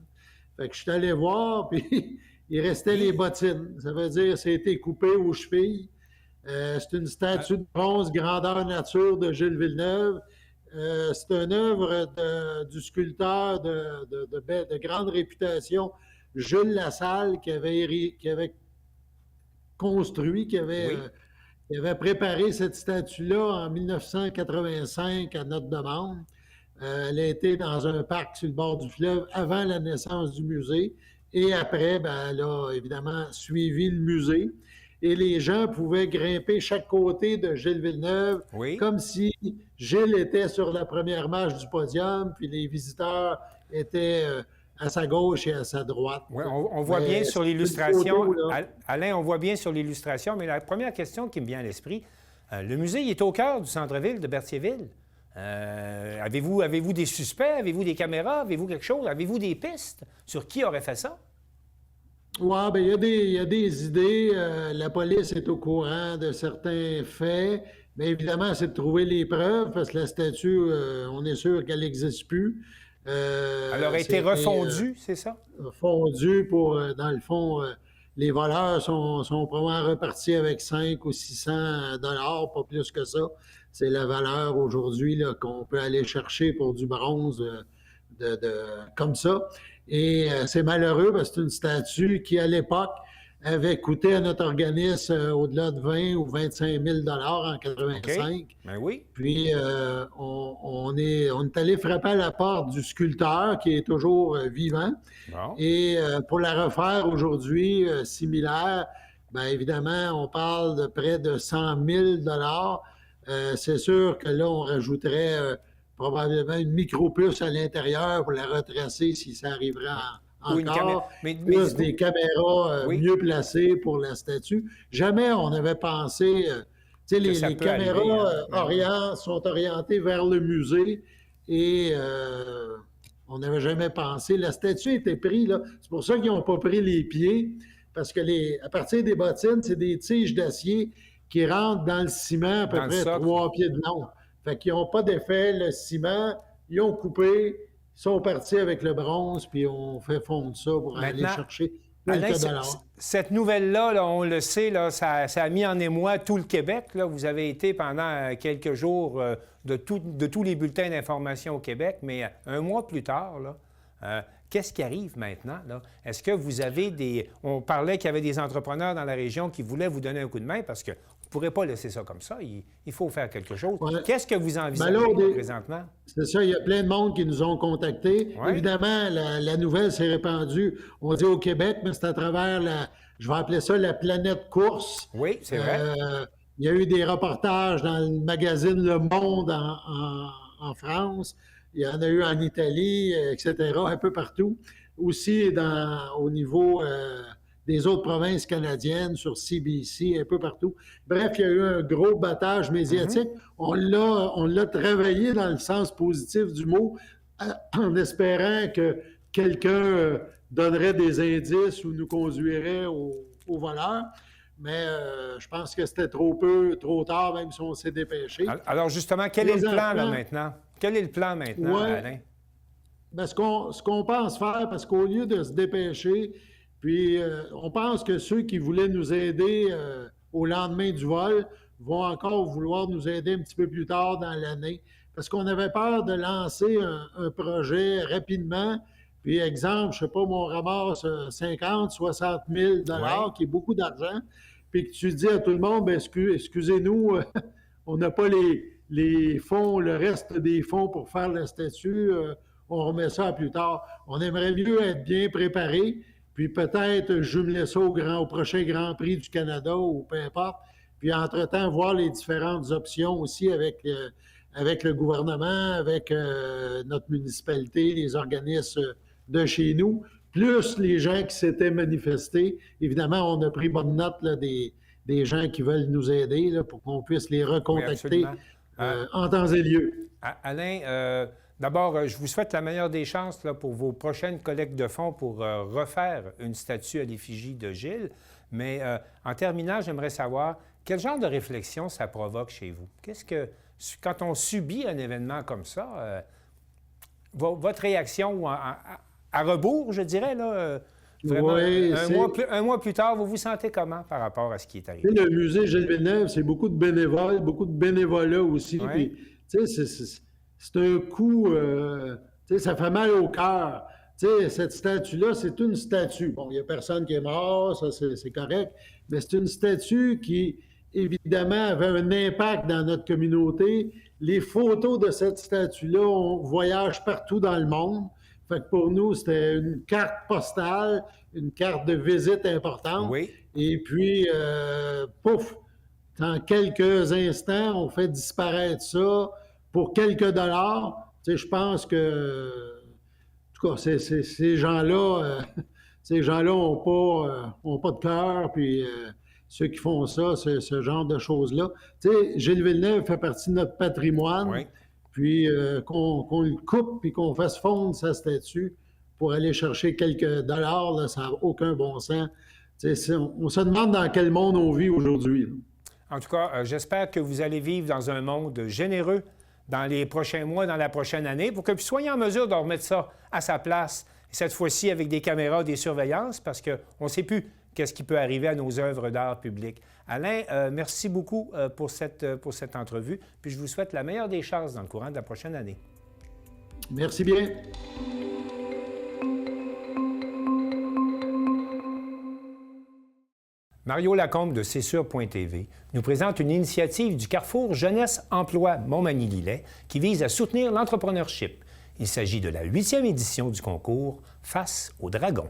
Fait que je suis allé voir, puis il restait les bottines. Ça veut dire que c'était coupé aux chevilles. C'est une statue de bronze grandeur nature de Gilles Villeneuve. C'est une œuvre du sculpteur de grande réputation, Jules Lassalle, qui avait construit, qui avait préparé cette statue-là en 1985 à notre demande. Elle a été dans un parc sur le bord du fleuve avant la naissance du musée. Et après, elle a évidemment suivi le musée. Et les gens pouvaient grimper chaque côté de Gilles Villeneuve, comme si Gilles était sur la première marche du podium, puis les visiteurs étaient à sa gauche et à sa droite. Oui, on voit bien sur l'illustration. Alain, on voit bien sur l'illustration, mais la première question qui me vient à l'esprit, le musée il est au cœur du centre-ville de Berthierville. Avez-vous des suspects? Avez-vous des caméras? Avez-vous quelque chose? Avez-vous des pistes sur qui aurait fait ça? Oui, bien, il y a des idées. La police est au courant de certains faits. Mais évidemment, c'est de trouver les preuves, parce que la statue, on est sûr qu'elle n'existe plus. Elle aurait été refondue, c'est ça? Fondue pour, dans le fond, les voleurs sont probablement repartis avec 500 ou 600 $, pas plus que ça. C'est la valeur aujourd'hui là, qu'on peut aller chercher pour du bronze comme ça. Et c'est malheureux parce que c'est une statue qui, à l'époque, avait coûté à notre organisme au-delà de 20 ou 25 000 $ en 85. Okay. Ben oui. Puis, on est allé frapper à la porte du sculpteur qui est toujours vivant. Bon. Et pour la refaire aujourd'hui, similaire, bien évidemment, on parle de près de 100 000 $. C'est sûr que là, on rajouterait probablement une micro-puce à l'intérieur pour la retracer si ça arriverait encore. Plus des caméras mieux placées pour la statue. Jamais on avait pensé... tu sais, les caméras sont orientées vers le musée et on n'avait jamais pensé. La statue était prise, là. C'est pour ça qu'ils n'ont pas pris les pieds, parce que à partir des bottines, c'est des tiges d'acier qui rentrent dans le ciment à peu près 3 pieds de long. Fait qu'ils n'ont pas d'effet, le ciment, ils ont coupé, ils sont partis avec le bronze, puis on fait fondre ça pour aller chercher quelques dollars. Cette nouvelle-là, là, on le sait, là, ça a mis en émoi tout le Québec. Là. Vous avez été pendant quelques jours de tous les bulletins d'information au Québec, mais un mois plus tard, là, qu'est-ce qui arrive maintenant? Là? Est-ce que vous avez des... On parlait qu'il y avait des entrepreneurs dans la région qui voulaient vous donner un coup de main parce que vous ne pourrez pas laisser ça comme ça. Il faut faire quelque chose. Ouais. Qu'est-ce que vous envisagez présentement? C'est ça, il y a plein de monde qui nous ont contactés. Ouais. Évidemment, la nouvelle s'est répandue, on dit au Québec, mais c'est à travers je vais appeler ça la planète course. Oui, c'est vrai. Il y a eu des reportages dans le magazine Le Monde en France. Il y en a eu en Italie, etc., un peu partout. Aussi au niveau des autres provinces canadiennes, sur CBC, un peu partout. Bref, il y a eu un gros battage médiatique. On l'a travaillé dans le sens positif du mot, en espérant que quelqu'un donnerait des indices ou nous conduirait au voleur. Mais je pense que c'était trop tard, même si on s'est dépêché. Alors justement, quel est le plan là maintenant? Quel est le plan maintenant, Alain? Bien, ce qu'on pense faire, parce qu'au lieu de se dépêcher, puis on pense que ceux qui voulaient nous aider au lendemain du vol vont encore vouloir nous aider un petit peu plus tard dans l'année, parce qu'on avait peur de lancer un projet rapidement. Puis exemple, je ne sais pas, on ramasse 50, 60 000 $, qui est beaucoup d'argent, puis que tu dis à tout le monde, bien, excusez-nous, on n'a pas les fonds, le reste des fonds pour faire la statue, on remet ça plus tard. On aimerait mieux être bien préparé, puis peut-être jumeler ça au prochain Grand Prix du Canada ou peu importe, puis entre-temps, voir les différentes options aussi avec le gouvernement, avec notre municipalité, les organismes de chez nous, plus les gens qui s'étaient manifestés. Évidemment, on a pris bonne note là, des gens qui veulent nous aider là, pour qu'on puisse les recontacter en temps et lieu. Alain, d'abord, je vous souhaite la meilleure des chances là, pour vos prochaines collectes de fonds pour refaire une statue à l'effigie de Gilles. Mais en terminant, j'aimerais savoir quel genre de réflexion ça provoque chez vous. Quand on subit un événement comme ça, votre réaction à rebours, je dirais, là, vraiment, un mois plus tard, vous vous sentez comment par rapport à ce qui est arrivé? Le musée Gilles Villeneuve, c'est beaucoup de bénévoles, beaucoup de bénévolat aussi. Ouais. Puis, c'est un coup, ça fait mal au cœur. Cette statue-là, c'est une statue. Bon, il n'y a personne qui est mort, ça c'est correct, mais c'est une statue qui, évidemment, avait un impact dans notre communauté. Les photos de cette statue-là, on voyage partout dans le monde. Fait que pour nous, c'était une carte postale, une carte de visite importante. Oui. Et puis, pouf, en quelques instants, on fait disparaître ça pour quelques dollars. Je pense que, en tout cas, ces gens-là n'ont pas de cœur, puis ceux qui font ça, ce genre de choses-là. Gilles Villeneuve fait partie de notre patrimoine. Oui. puis qu'on le coupe puis qu'on fasse fondre sa statue pour aller chercher quelques dollars, là, ça n'a aucun bon sens. On se demande dans quel monde on vit aujourd'hui. En tout cas, j'espère que vous allez vivre dans un monde généreux dans les prochains mois, dans la prochaine année, pour que vous soyez en mesure de remettre ça à sa place, cette fois-ci avec des caméras, des surveillances, parce qu'on ne sait plus qu'est-ce qui peut arriver à nos œuvres d'art public. Alain, merci beaucoup pour cette entrevue, puis je vous souhaite la meilleure des chances dans le courant de la prochaine année. Merci bien. Mario Lacombe de Cessure.tv nous présente une initiative du Carrefour Jeunesse Emploi Montmagny-Lillet qui vise à soutenir l'entrepreneurship. Il s'agit de la 8e édition du concours Face au Dragon.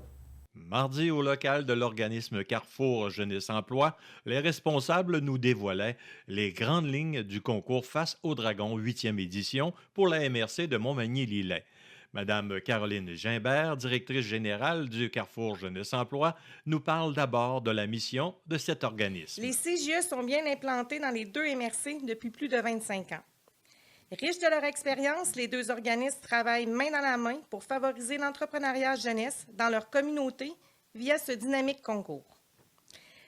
Mardi, au local de l'organisme Carrefour Jeunesse Emploi, les responsables nous dévoilaient les grandes lignes du concours Face au Dragon 8e édition pour la MRC de Montmagny-Lillet. Madame Caroline Gimbert, directrice générale du Carrefour Jeunesse Emploi, nous parle d'abord de la mission de cet organisme. Les CJE sont bien implantés dans les 2 MRC depuis plus de 25 ans. Riches de leur expérience, les 2 organismes travaillent main dans la main pour favoriser l'entrepreneuriat jeunesse dans leur communauté via ce dynamique concours.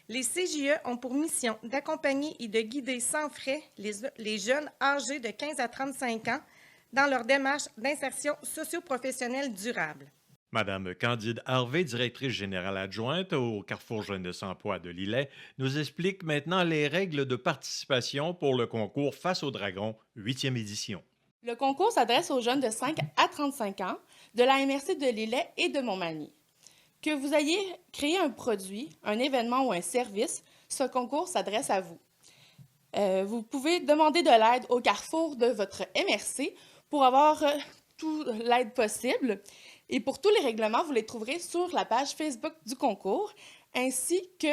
Les CJE ont pour mission d'accompagner et de guider sans frais les jeunes âgés de 15 à 35 ans dans leur démarche d'insertion socio-professionnelle durable. Madame Candide Harvey, directrice générale adjointe au Carrefour Jeunesse Emploi de Lillet, nous explique maintenant les règles de participation pour le concours Face au Dragon 8e édition. Le concours s'adresse aux jeunes de 5 à 35 ans de la MRC de Lillet et de Montmagny. Que vous ayez créé un produit, un événement ou un service, ce concours s'adresse à vous. Vous pouvez demander de l'aide au Carrefour de votre MRC pour avoir toute l'aide possible. Et pour tous les règlements, vous les trouverez sur la page Facebook du concours, ainsi que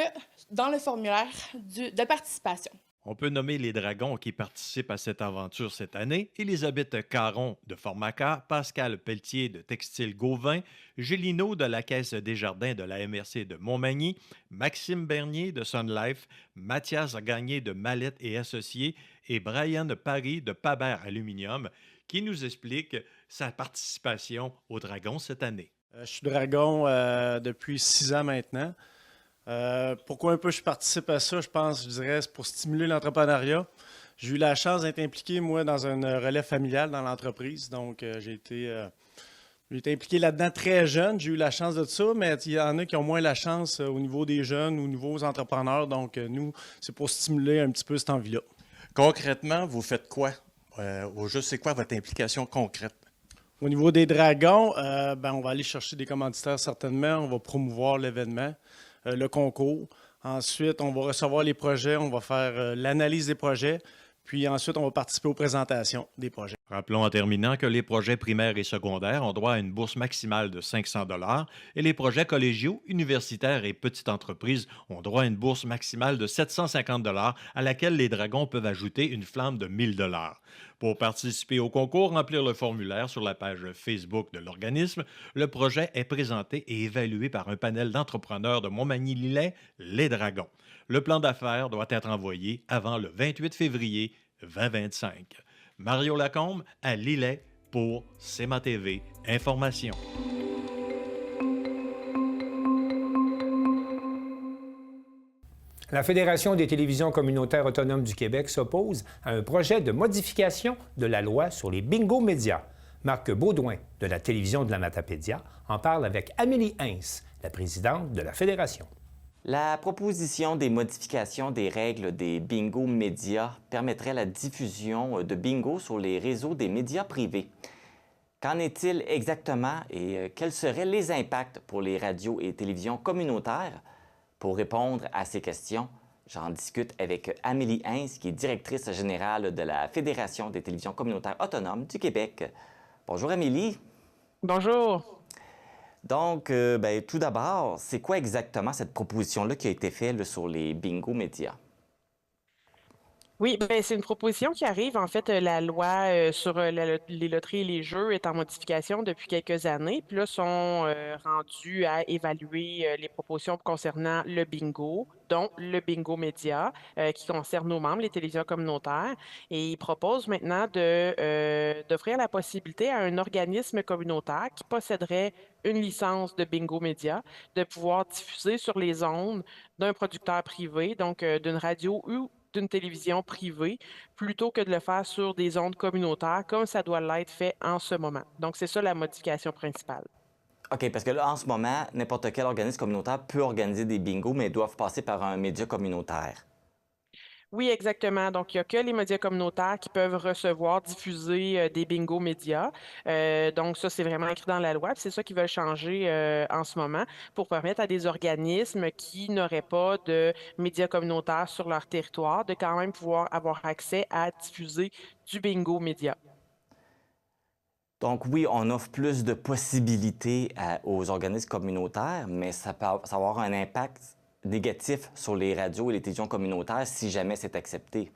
dans le formulaire de participation. On peut nommer les dragons qui participent à cette aventure cette année: Élisabeth Caron de Formaca, Pascal Pelletier de Textile Gauvin, Gélino de la Caisse des Jardins de la MRC de Montmagny, Maxime Bernier de Sun Life, Mathias Gagné de Mallette et Associés et Brian Paris de Pabert Aluminium, qui nous explique sa participation au Dragon cette année. Je suis Dragon depuis 6 ans maintenant. Pourquoi un peu je participe à ça? Je dirais, c'est pour stimuler l'entrepreneuriat. J'ai eu la chance d'être impliqué, moi, dans un relais familial dans l'entreprise. Donc, j'ai été impliqué là-dedans très jeune. J'ai eu la chance de ça, mais il y en a qui ont moins la chance au niveau des jeunes ou au niveau des entrepreneurs. Donc, nous, c'est pour stimuler un petit peu cette envie-là. Concrètement, vous faites quoi? Au juste, c'est quoi votre implication concrète? Au niveau des dragons, on va aller chercher des commanditaires certainement. On va promouvoir l'événement, le concours. Ensuite, on va recevoir les projets, on va faire l'analyse des projets. Puis ensuite, on va participer aux présentations des projets. Rappelons en terminant que les projets primaires et secondaires ont droit à une bourse maximale de 500 $ et les projets collégiaux, universitaires et petites entreprises ont droit à une bourse maximale de 750 $ à laquelle les dragons peuvent ajouter une flamme de 1000 $. Pour participer au concours, remplir le formulaire sur la page Facebook de l'organisme. Le projet est présenté et évalué par un panel d'entrepreneurs de Montmagny-Lillet, les Dragons. Le plan d'affaires doit être envoyé avant le 28 février 2025. Mario Lacombe à Lillet pour CMA TV Information. La Fédération des télévisions communautaires autonomes du Québec s'oppose à un projet de modification de la loi sur les bingos médias. Marc Baudouin de la télévision de la Matapédia en parle avec Amélie Hintz, la présidente de la Fédération. La proposition des modifications des règles des bingos médias permettrait la diffusion de bingo sur les réseaux des médias privés. Qu'en est-il exactement et quels seraient les impacts pour les radios et télévisions communautaires? Pour répondre à ces questions, j'en discute avec Amélie Hintz, qui est directrice générale de la Fédération des télévisions communautaires autonomes du Québec. Bonjour Amélie. Bonjour. Donc, tout d'abord, c'est quoi exactement cette proposition-là qui a été faite sur les bingos médias? Oui, ben, c'est une proposition qui arrive. En fait, la loi sur les loteries et les jeux est en modification depuis quelques années. Puis là, sont rendus à évaluer les propositions concernant le bingo, dont le bingo média, qui concerne nos membres, les télévisions communautaires. Et ils proposent maintenant d'offrir la possibilité à un organisme communautaire qui posséderait une licence de bingo média de pouvoir diffuser sur les ondes d'un producteur privé, donc d'une radio ou d'une télévision privée, plutôt que de le faire sur des ondes communautaires, comme ça doit l'être fait en ce moment. Donc, c'est ça la modification principale. OK, parce que là, en ce moment, n'importe quel organisme communautaire peut organiser des bingos, mais ils doivent passer par un média communautaire. Oui, exactement. Donc, il n'y a que les médias communautaires qui peuvent recevoir, diffuser des bingos médias. Donc, ça, c'est vraiment écrit dans la loi. Puis c'est ça qu'ils veulent changer en ce moment pour permettre à des organismes qui n'auraient pas de médias communautaires sur leur territoire de quand même pouvoir avoir accès à diffuser du bingo média. Donc oui, on offre plus de possibilités aux organismes communautaires, mais ça peut avoir un impact négatif sur les radios et les télévisions communautaires si jamais c'est accepté.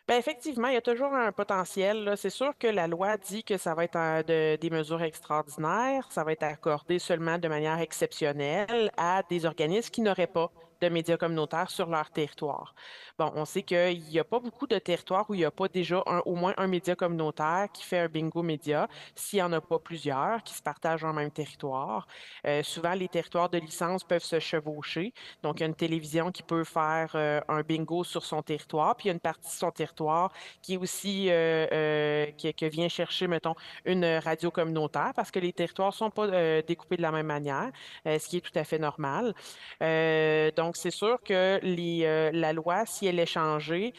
Bien, effectivement, il y a toujours un potentiel, là. C'est sûr que la loi dit que ça va être des mesures extraordinaires, ça va être accordé seulement de manière exceptionnelle à des organismes qui n'auraient pas de médias communautaires sur leur territoire. Bon, on sait qu'il n'y a pas beaucoup de territoires où il n'y a pas déjà au moins un média communautaire qui fait un bingo média, s'il n'y en a pas plusieurs qui se partagent un même territoire. Souvent, les territoires de licence peuvent se chevaucher. Donc, il y a une télévision qui peut faire un bingo sur son territoire, puis il y a une partie de son territoire qui est aussi, qui vient chercher, mettons, une radio communautaire parce que les territoires ne sont pas découpés de la même manière, ce qui est tout à fait normal. Donc, c'est sûr que la loi, si elle est changée,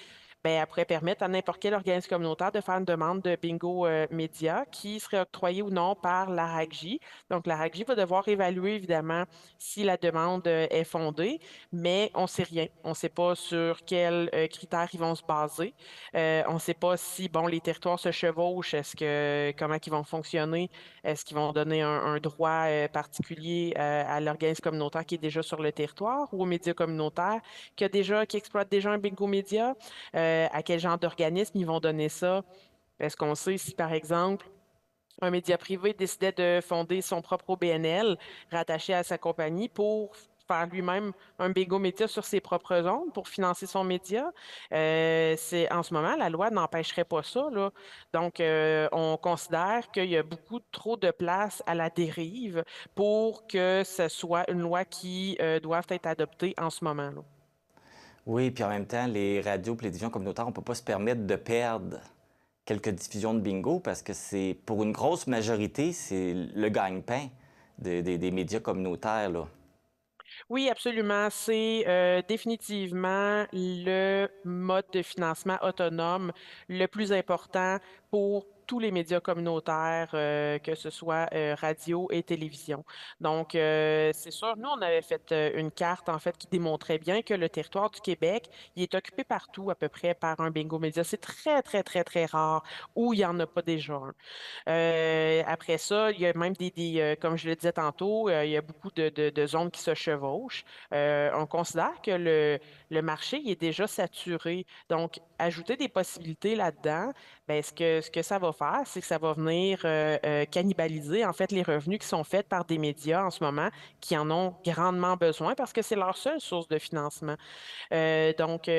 ben, elle pourrait permettre à n'importe quel organisme communautaire de faire une demande de bingo média qui serait octroyée ou non par la RACJ. Donc, la RACJ va devoir évaluer, évidemment, si la demande est fondée, mais on ne sait rien. On ne sait pas sur quels critères ils vont se baser. On ne sait pas si, bon, les territoires se chevauchent, comment ils vont fonctionner, est-ce qu'ils vont donner un droit particulier à l'organisme communautaire qui est déjà sur le territoire ou aux médias communautaires qui exploitent déjà un bingo média. À quel genre d'organisme ils vont donner ça? Est-ce qu'on sait si, par exemple, un média privé décidait de fonder son propre OBNL rattaché à sa compagnie pour faire lui-même un bingo média sur ses propres ondes pour financer son média? En ce moment, la loi n'empêcherait pas ça, là. Donc, on considère qu'il y a beaucoup trop de place à la dérive pour que ce soit une loi qui doive être adoptée en ce moment, là. Oui, puis en même temps, les radios et les télévisions communautaires, on ne peut pas se permettre de perdre quelques diffusions de bingo parce que c'est, pour une grosse majorité, c'est le gagne-pain des médias communautaires, là. Oui, absolument. C'est définitivement le mode de financement autonome le plus important pour tous les médias communautaires, que ce soit radio et télévision. Donc, c'est sûr, nous, on avait fait une carte, en fait, qui démontrait bien que le territoire du Québec, il est occupé partout, à peu près, par un bingo média. C'est très, très, très, très rare où il n'y en a pas déjà un. Après ça, il y a même comme je le disais tantôt, il y a beaucoup de zones qui se chevauchent. On considère que le marché il est déjà saturé. Donc, ajouter des possibilités là-dedans, ben, ce que ça va faire, c'est que ça va venir cannibaliser en fait les revenus qui sont faits par des médias en ce moment qui en ont grandement besoin parce que c'est leur seule source de financement. Donc,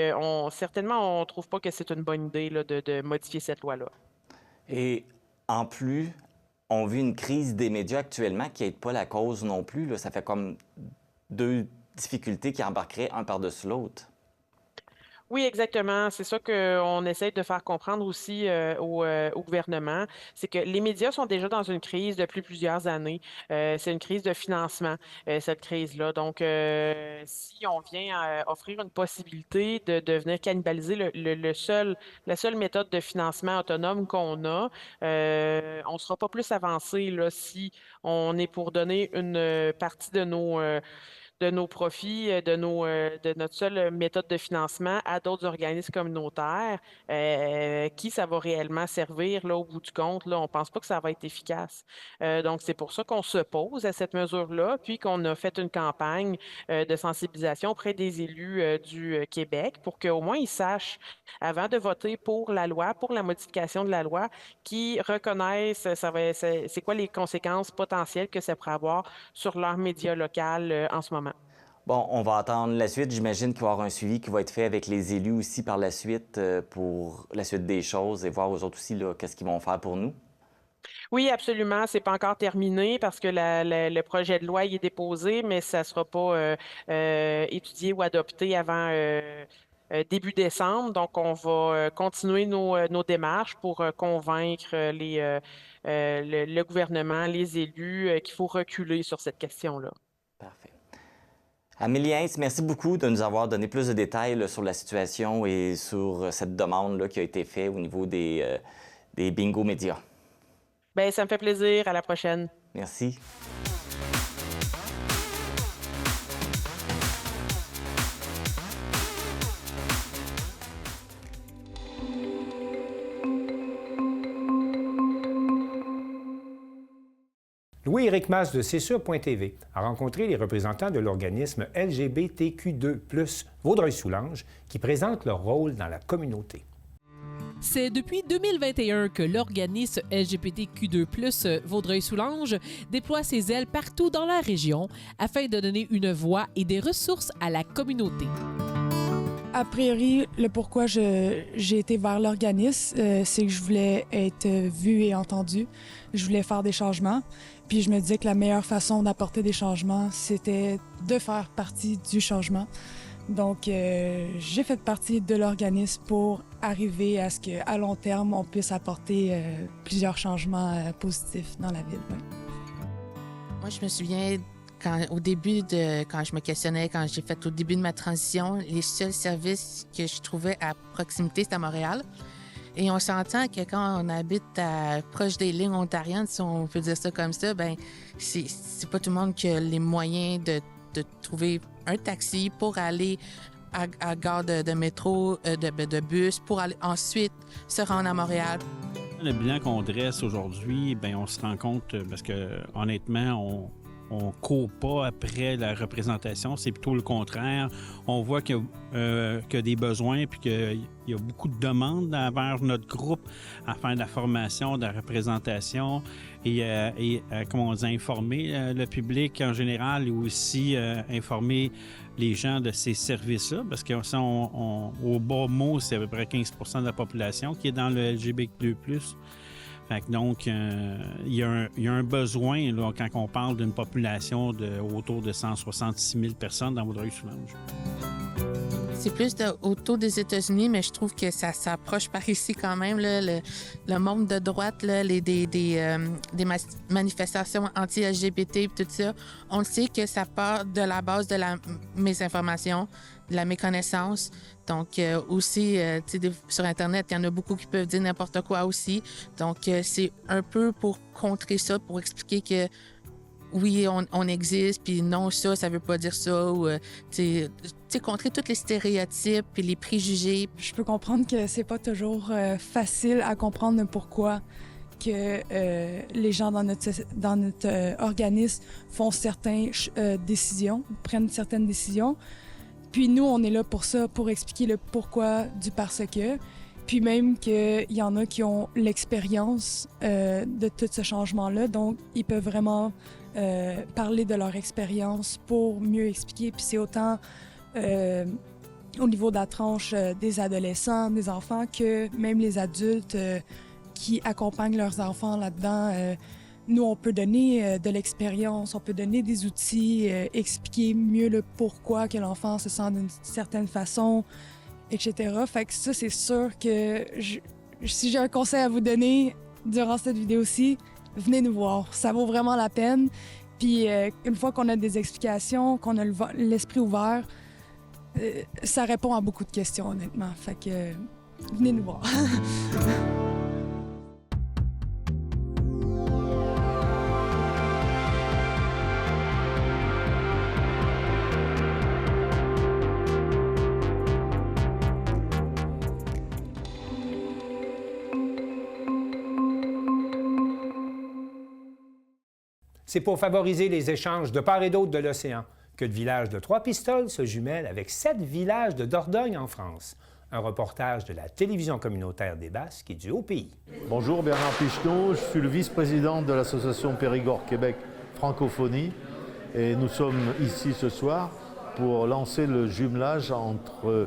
certainement, on ne trouve pas que c'est une bonne idée là, de modifier cette loi-là. Et en plus, on vit une crise des médias actuellement qui n'aide pas la cause non plus, là. Ça fait comme deux difficultés qui embarqueraient un par-dessus l'autre. Oui, exactement. C'est ça qu'on essaie de faire comprendre aussi au gouvernement. C'est que les médias sont déjà dans une crise depuis plusieurs années. C'est une crise de financement, cette crise-là. Donc, si on vient offrir une possibilité de venir cannibaliser la seule méthode de financement autonome qu'on a, on ne sera pas plus avancé là, si on est pour donner une partie de de nos profits, de notre seule méthode de financement à d'autres organismes communautaires, qui ça va réellement servir là, au bout du compte, là, on ne pense pas que ça va être efficace. Donc, c'est pour ça qu'on s'oppose à cette mesure-là, puis qu'on a fait une campagne de sensibilisation auprès des élus du Québec pour qu'au moins ils sachent, avant de voter pour la loi, pour la modification de la loi, qu'ils reconnaissent c'est quoi les conséquences potentielles que ça pourrait avoir sur leur média local en ce moment. Bon, on va attendre la suite. J'imagine qu'il va y avoir un suivi qui va être fait avec les élus aussi par la suite pour la suite des choses et voir eux autres aussi qu'est-ce qu'ils vont faire pour nous. Oui, absolument. C'est pas encore terminé parce que le projet de loi y est déposé, mais ça ne sera pas étudié ou adopté avant début décembre. Donc, on va continuer nos démarches pour convaincre le gouvernement, les élus qu'il faut reculer sur cette question-là. Parfait. Amélie Hintz, merci beaucoup de nous avoir donné plus de détails sur la situation et sur cette demande qui a été faite au niveau des bingo médias. Bien, ça me fait plaisir. À la prochaine. Merci. Louis-Éric Mas de C'est sûr.tv a rencontré les représentants de l'organisme LGBTQ2+, Vaudreuil-Soulanges, qui présentent leur rôle dans la communauté. C'est depuis 2021 que l'organisme LGBTQ2+, Vaudreuil-Soulanges, déploie ses ailes partout dans la région afin de donner une voix et des ressources à la communauté. A priori, le pourquoi j'ai été vers l'organisme, c'est que je voulais être vue et entendue. Je voulais faire des changements. Puis je me disais que la meilleure façon d'apporter des changements, c'était de faire partie du changement. Donc, j'ai fait partie de l'organisme pour arriver à ce qu'à long terme, on puisse apporter plusieurs changements positifs dans la ville. Oui. Moi, je me souviens, au début, quand je me questionnais, quand j'ai fait au début de ma transition, les seuls services que je trouvais à proximité, c'était à Montréal. Et on s'entend que quand on habite proche des lignes ontariennes, si on peut dire ça comme ça, ben c'est pas tout le monde qui a les moyens de trouver un taxi pour aller à gare de métro, de bus, pour aller ensuite se rendre à Montréal. Le bilan qu'on dresse aujourd'hui, bien, on se rend compte, parce que honnêtement, on court pas après la représentation, c'est plutôt le contraire. On voit qu'il y a des besoins puis qu'il y a beaucoup de demandes envers notre groupe à faire de la formation, de la représentation et comment on dit, informer le public en général et aussi informer les gens de ces services-là, parce que au bas mot, c'est à peu près 15 % de la population qui est dans le LGBT+. Fait que donc, il y a un besoin là, quand on parle d'une population autour de 166 000 personnes dans Vaudreuil-Soulanges. C'est plus autour des États-Unis, mais je trouve que ça s'approche par ici quand même. Là, le monde de droite, là, des manifestations anti-LGBT et tout ça, on sait que ça part de la base de la mésinformation, de la méconnaissance. Donc, aussi, sur Internet, il y en a beaucoup qui peuvent dire n'importe quoi aussi. Donc, c'est un peu pour contrer ça, pour expliquer que oui, on existe, puis non, ça veut pas dire ça. Ou, contrer tous les stéréotypes et les préjugés. Je peux comprendre que c'est pas toujours facile à comprendre le pourquoi que les gens dans notre organisme font certaines décisions, prennent certaines décisions. Puis nous, on est là pour ça, pour expliquer le pourquoi du parce que. Puis même qu'il y en a qui ont l'expérience de tout ce changement-là, donc ils peuvent vraiment parler de leur expérience pour mieux expliquer. Puis c'est autant au niveau de la tranche des adolescents, des enfants, que même les adultes qui accompagnent leurs enfants là-dedans. Nous, on peut donner de l'expérience, on peut donner des outils, expliquer mieux le pourquoi que l'enfant se sent d'une certaine façon, etc. Fait que ça, c'est sûr que si j'ai un conseil à vous donner durant cette vidéo-ci, venez nous voir. Ça vaut vraiment la peine. Puis une fois qu'on a des explications, qu'on a l'esprit ouvert, ça répond à beaucoup de questions, honnêtement. Fait que venez nous voir. c'est pour favoriser les échanges de part et d'autre de l'océan que le village de Trois-Pistoles se jumelle avec 7 villages de Dordogne en France. Un reportage de la télévision communautaire des Basques et du Haut-Pays. Bonjour, Bernard Picheneau, je suis le vice-président de l'association Périgord-Québec Francophonie et nous sommes ici ce soir pour lancer le jumelage entre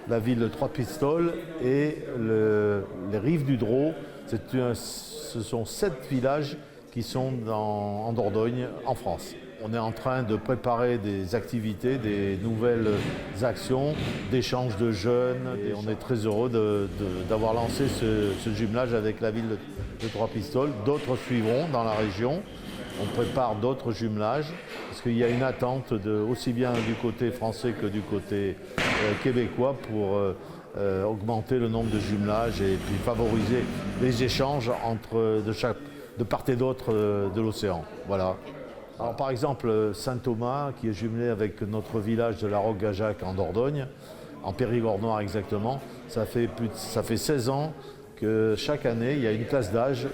la ville de Trois-Pistoles et les rives du Drô. Ce sont 7 villages qui sont en Dordogne, en France. On est en train de préparer des activités, des nouvelles actions, d'échanges de jeunes. Et on est très heureux d'avoir lancé ce jumelage avec la ville de Trois-Pistoles. D'autres suivront dans la région. On prépare d'autres jumelages parce qu'il y a une attente aussi bien du côté français que du côté québécois pour augmenter le nombre de jumelages et puis favoriser les échanges de part et d'autre de l'océan. Voilà. Alors, par exemple, Saint-Thomas, qui est jumelé avec notre village de la Roque-Gajac en Dordogne, en Périgord noir exactement, ça fait 16 ans que chaque année, il y a une classe d'âge,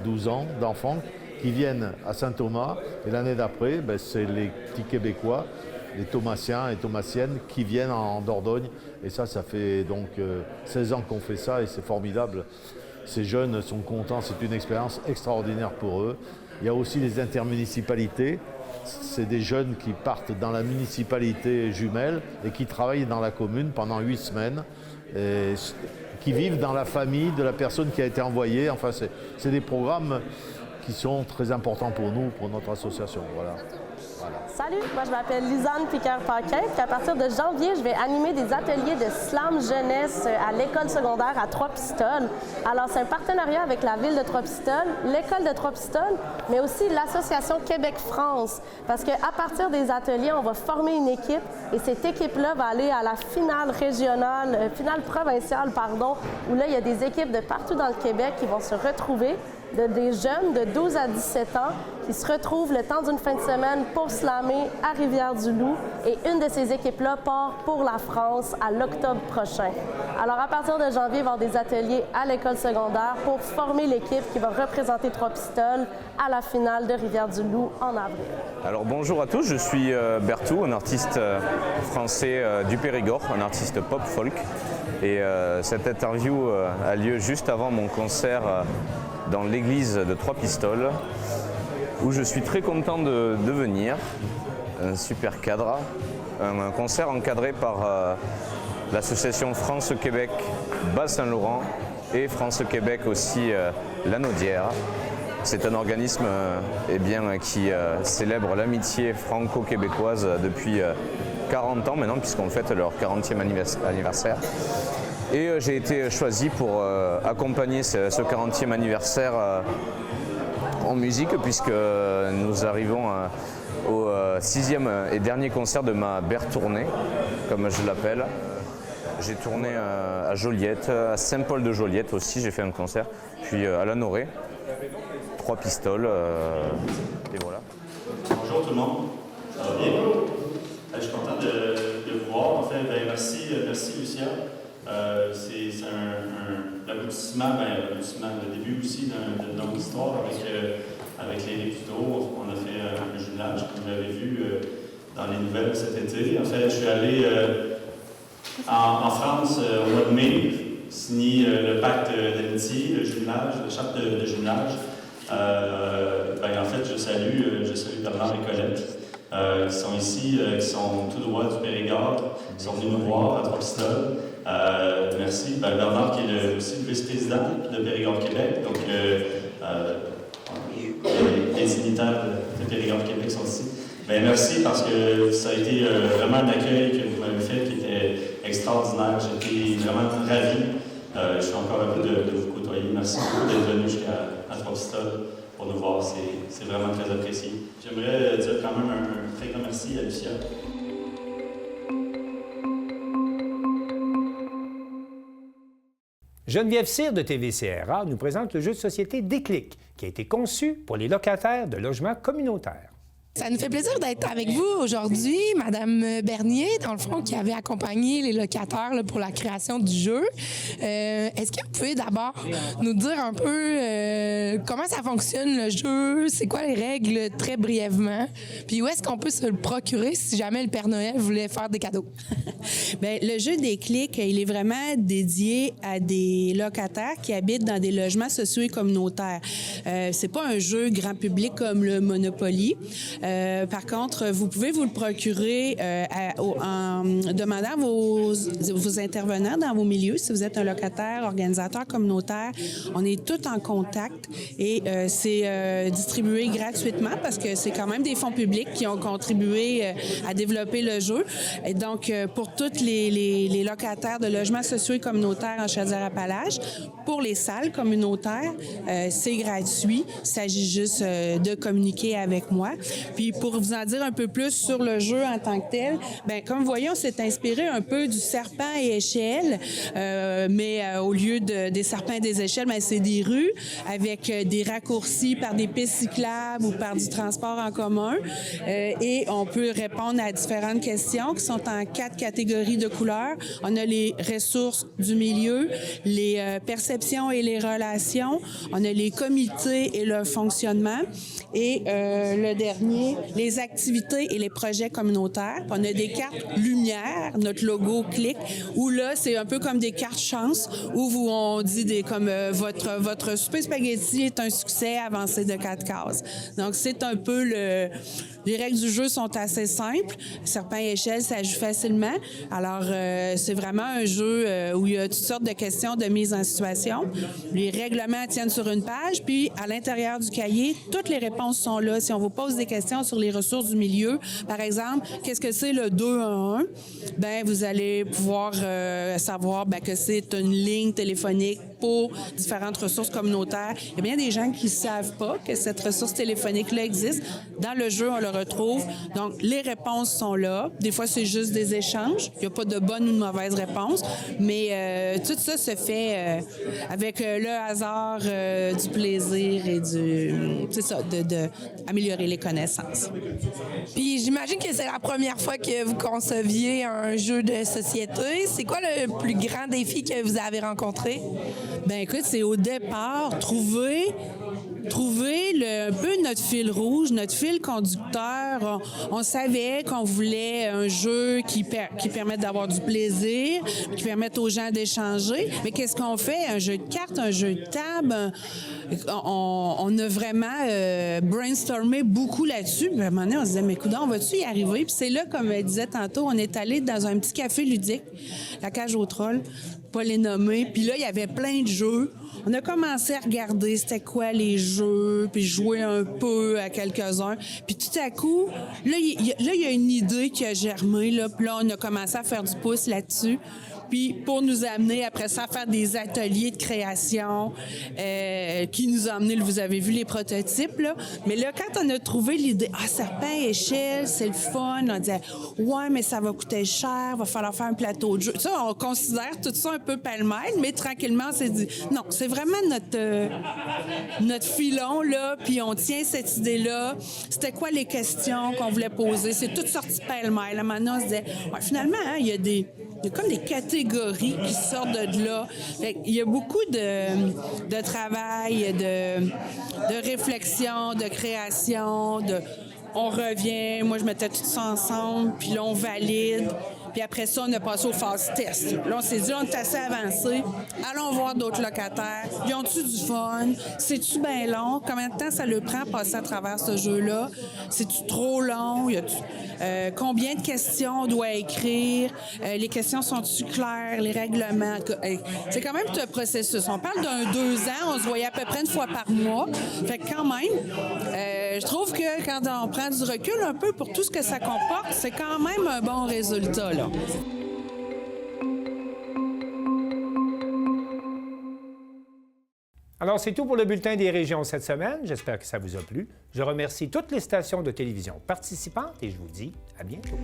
10-12 ans, d'enfants, qui viennent à Saint-Thomas. Et l'année d'après, c'est les petits Québécois, les Thomasiens et Thomasiennes, qui viennent en Dordogne. Et ça fait donc 16 ans qu'on fait ça et c'est formidable. Ces jeunes sont contents, c'est une expérience extraordinaire pour eux. Il y a aussi les intermunicipalités. C'est des jeunes qui partent dans la municipalité jumelle et qui travaillent dans la commune pendant 8 semaines, et qui vivent dans la famille de la personne qui a été envoyée. Enfin, c'est des programmes qui sont très importants pour nous, pour notre association. Voilà. Salut, moi je m'appelle Lisanne Piqueur-Paquin, puis à partir de janvier, je vais animer des ateliers de slam jeunesse à l'école secondaire à Trois-Pistoles. Alors c'est un partenariat avec la ville de Trois-Pistoles, l'école de Trois-Pistoles, mais aussi l'association Québec-France, parce qu'à partir des ateliers, on va former une équipe et cette équipe-là va aller à la finale régionale, finale provinciale, pardon, où là il y a des équipes de partout dans le Québec qui vont se retrouver. Des jeunes de 12 à 17 ans qui se retrouvent le temps d'une fin de semaine pour slammer à Rivière-du-Loup. Et une de ces équipes-là part pour la France à l'octobre prochain. Alors, à partir de janvier, il va y avoir des ateliers à l'école secondaire pour former l'équipe qui va représenter Trois-Pistoles à la finale de Rivière-du-Loup en avril. Alors, bonjour à tous, je suis Bertou, un artiste français du Périgord, un artiste pop-folk. Et cette interview a lieu juste avant mon concert dans l'église de Trois-Pistoles, où je suis très content de venir. Un super cadre, un concert encadré par l'association France-Québec Bas-Saint-Laurent et France-Québec aussi Lanaudière. C'est un organisme qui célèbre l'amitié franco-québécoise depuis 40 ans maintenant, puisqu'on fête leur 40e anniversaire. Et j'ai été choisi pour accompagner ce 40e anniversaire en musique, puisque nous arrivons au 6e et dernier concert de ma Bertournée, comme je l'appelle. J'ai tourné à Joliette, à Saint-Paul-de-Joliette aussi, j'ai fait un concert, puis à Lanoré, Trois-Pistoles, et voilà. Bonjour tout le monde, ça va bien? Je suis content de vous voir. En fait, merci Lucia. C'est un aboutissement, le début aussi d'une longue histoire avec les rives du Drô. On a fait un jumelage, comme vous l'avez vu dans les nouvelles cet été. En fait, je suis allé en France au mois de mai, signer le pacte d'amitié, le jumelage, la charte de jumelage. En fait, je salue Bernard et Colette. Qui sont ici, qui sont tout droit du Périgord, qui sont venus nous voir à Trois-Pistoles. Merci. Bernard, qui est aussi le vice-président de Périgord-Québec. Donc, les dignitaires de Périgord-Québec sont ici. Merci parce que ça a été vraiment un accueil que vous m'avez fait qui était extraordinaire. J'étais vraiment ravi. Je suis encore heureux de vous côtoyer. Merci beaucoup d'être venu jusqu'à Trois-Pistoles pour nous voir. C'est vraiment très apprécié. J'aimerais dire quand même un très grand merci à Lucia. Geneviève Cyr de TVCRA nous présente le jeu de société Déclic, qui a été conçu pour les locataires de logements communautaires. Ça nous fait plaisir d'être avec vous aujourd'hui, Madame Bernier, dans le fond, qui avait accompagné les locataires là, pour la création du jeu. Est-ce que vous pouvez d'abord nous dire un peu comment ça fonctionne le jeu, c'est quoi les règles très brièvement, puis où est-ce qu'on peut se le procurer si jamais le Père Noël voulait faire des cadeaux? Bien, le jeu des clics, il est vraiment dédié à des locataires qui habitent dans des logements sociaux et communautaires. C'est pas un jeu grand public comme le Monopoly. Par contre, vous pouvez vous le procurer en demandant vos intervenants dans vos milieux. Si vous êtes un locataire, organisateur communautaire, on est tous en contact et c'est distribué gratuitement parce que c'est quand même des fonds publics qui ont contribué à développer le jeu. Et donc, pour tous les locataires de logements sociaux et communautaires en Chaudière-Appalaches, pour les salles communautaires, c'est gratuit. Il s'agit juste de communiquer avec moi. Puis pour vous en dire un peu plus sur le jeu en tant que tel, bien, comme vous voyez, on s'est inspiré un peu du serpent et échelle, mais au lieu des serpents et des échelles, bien, c'est des rues avec des raccourcis par des pistes cyclables ou par du transport en commun. Et on peut répondre à différentes questions qui sont en 4 catégories de couleurs. On a les ressources du milieu, les perceptions et les relations, on a les comités et leur fonctionnement, et le dernier, les activités et les projets communautaires. On a des cartes lumière, notre logo clic, où là, c'est un peu comme des cartes chance, où on dit comme votre souper spaghetti est un succès avancé de 4 cases. Donc, c'est un peu les règles du jeu sont assez simples. Serpent et échelle, ça joue facilement. Alors, c'est vraiment un jeu où il y a toutes sortes de questions de mise en situation. Les règlements tiennent sur une page, puis à l'intérieur du cahier, toutes les réponses sont là. Si on vous pose des questions sur les ressources du milieu, par exemple, qu'est-ce que c'est le 2-1-1? Bien, vous allez pouvoir savoir que c'est une ligne téléphonique pour différentes ressources communautaires. Il y a bien des gens qui ne savent pas que cette ressource téléphonique-là existe. Dans le jeu, on le retrouve. Donc, les réponses sont là. Des fois, c'est juste des échanges. Il n'y a pas de bonne ou de mauvaise réponse. Mais tout ça se fait avec le hasard, du plaisir et d'améliorer les connaissances. Puis, j'imagine que c'est la première fois que vous conceviez un jeu de société. C'est quoi le plus grand défi que vous avez rencontré? Bien, écoute, c'est au départ, trouver un peu notre fil rouge, notre fil conducteur. On savait qu'on voulait un jeu qui permette d'avoir du plaisir, qui permette aux gens d'échanger. Mais qu'est-ce qu'on fait? Un jeu de cartes, un jeu de table? On a vraiment brainstormé beaucoup là-dessus. Puis à un moment donné, on se disait, mais coudonc, on va-tu y arriver? Puis c'est là, comme elle disait tantôt, on est allé dans un petit café ludique, la Cage aux Trolls, pas les nommer. Puis là, il y avait plein de jeux. On a commencé à regarder c'était quoi les jeux, puis jouer un peu à quelques-uns. Puis tout à coup, là, il y a une idée qui a germé. Là, puis là, on a commencé à faire du pouce là-dessus. Puis pour nous amener après ça à faire des ateliers de création qui nous ont amené, vous avez vu les prototypes, là. Mais là, quand on a trouvé l'idée, serpent et échelle, c'est le fun, on disait, ouais, mais ça va coûter cher, va falloir faire un plateau de jeu. Ça, on considère tout ça un peu pêle-mêle, mais tranquillement, on s'est dit, non, c'est vraiment notre filon, là, puis on tient cette idée-là. C'était quoi les questions qu'on voulait poser? C'est tout sorti pêle-mêle. Maintenant, on se disait, ouais, finalement, il y a comme des catégories qui sortent de là. Il y a beaucoup de travail, de réflexion, de création, on revient, moi je mettais tout ça ensemble, puis là on valide. Puis après ça, on a passé aux phases test. Là, on s'est dit, on est assez avancé. Allons voir d'autres locataires. Ils ont-tu du fun? C'est-tu bien long? Combien de temps ça leur prend passer à travers ce jeu-là? C'est-tu trop long? Combien de questions on doit écrire? Les questions sont-tu claires? Les règlements? C'est quand même tout un processus. On parle d'un 2 ans. On se voyait à peu près une fois par mois. Fait que quand même, je trouve que quand on prend du recul un peu pour tout ce que ça comporte, c'est quand même un bon résultat, là. Alors, c'est tout pour le Bulletin des régions cette semaine. J'espère que ça vous a plu. Je remercie toutes les stations de télévision participantes et je vous dis à bientôt.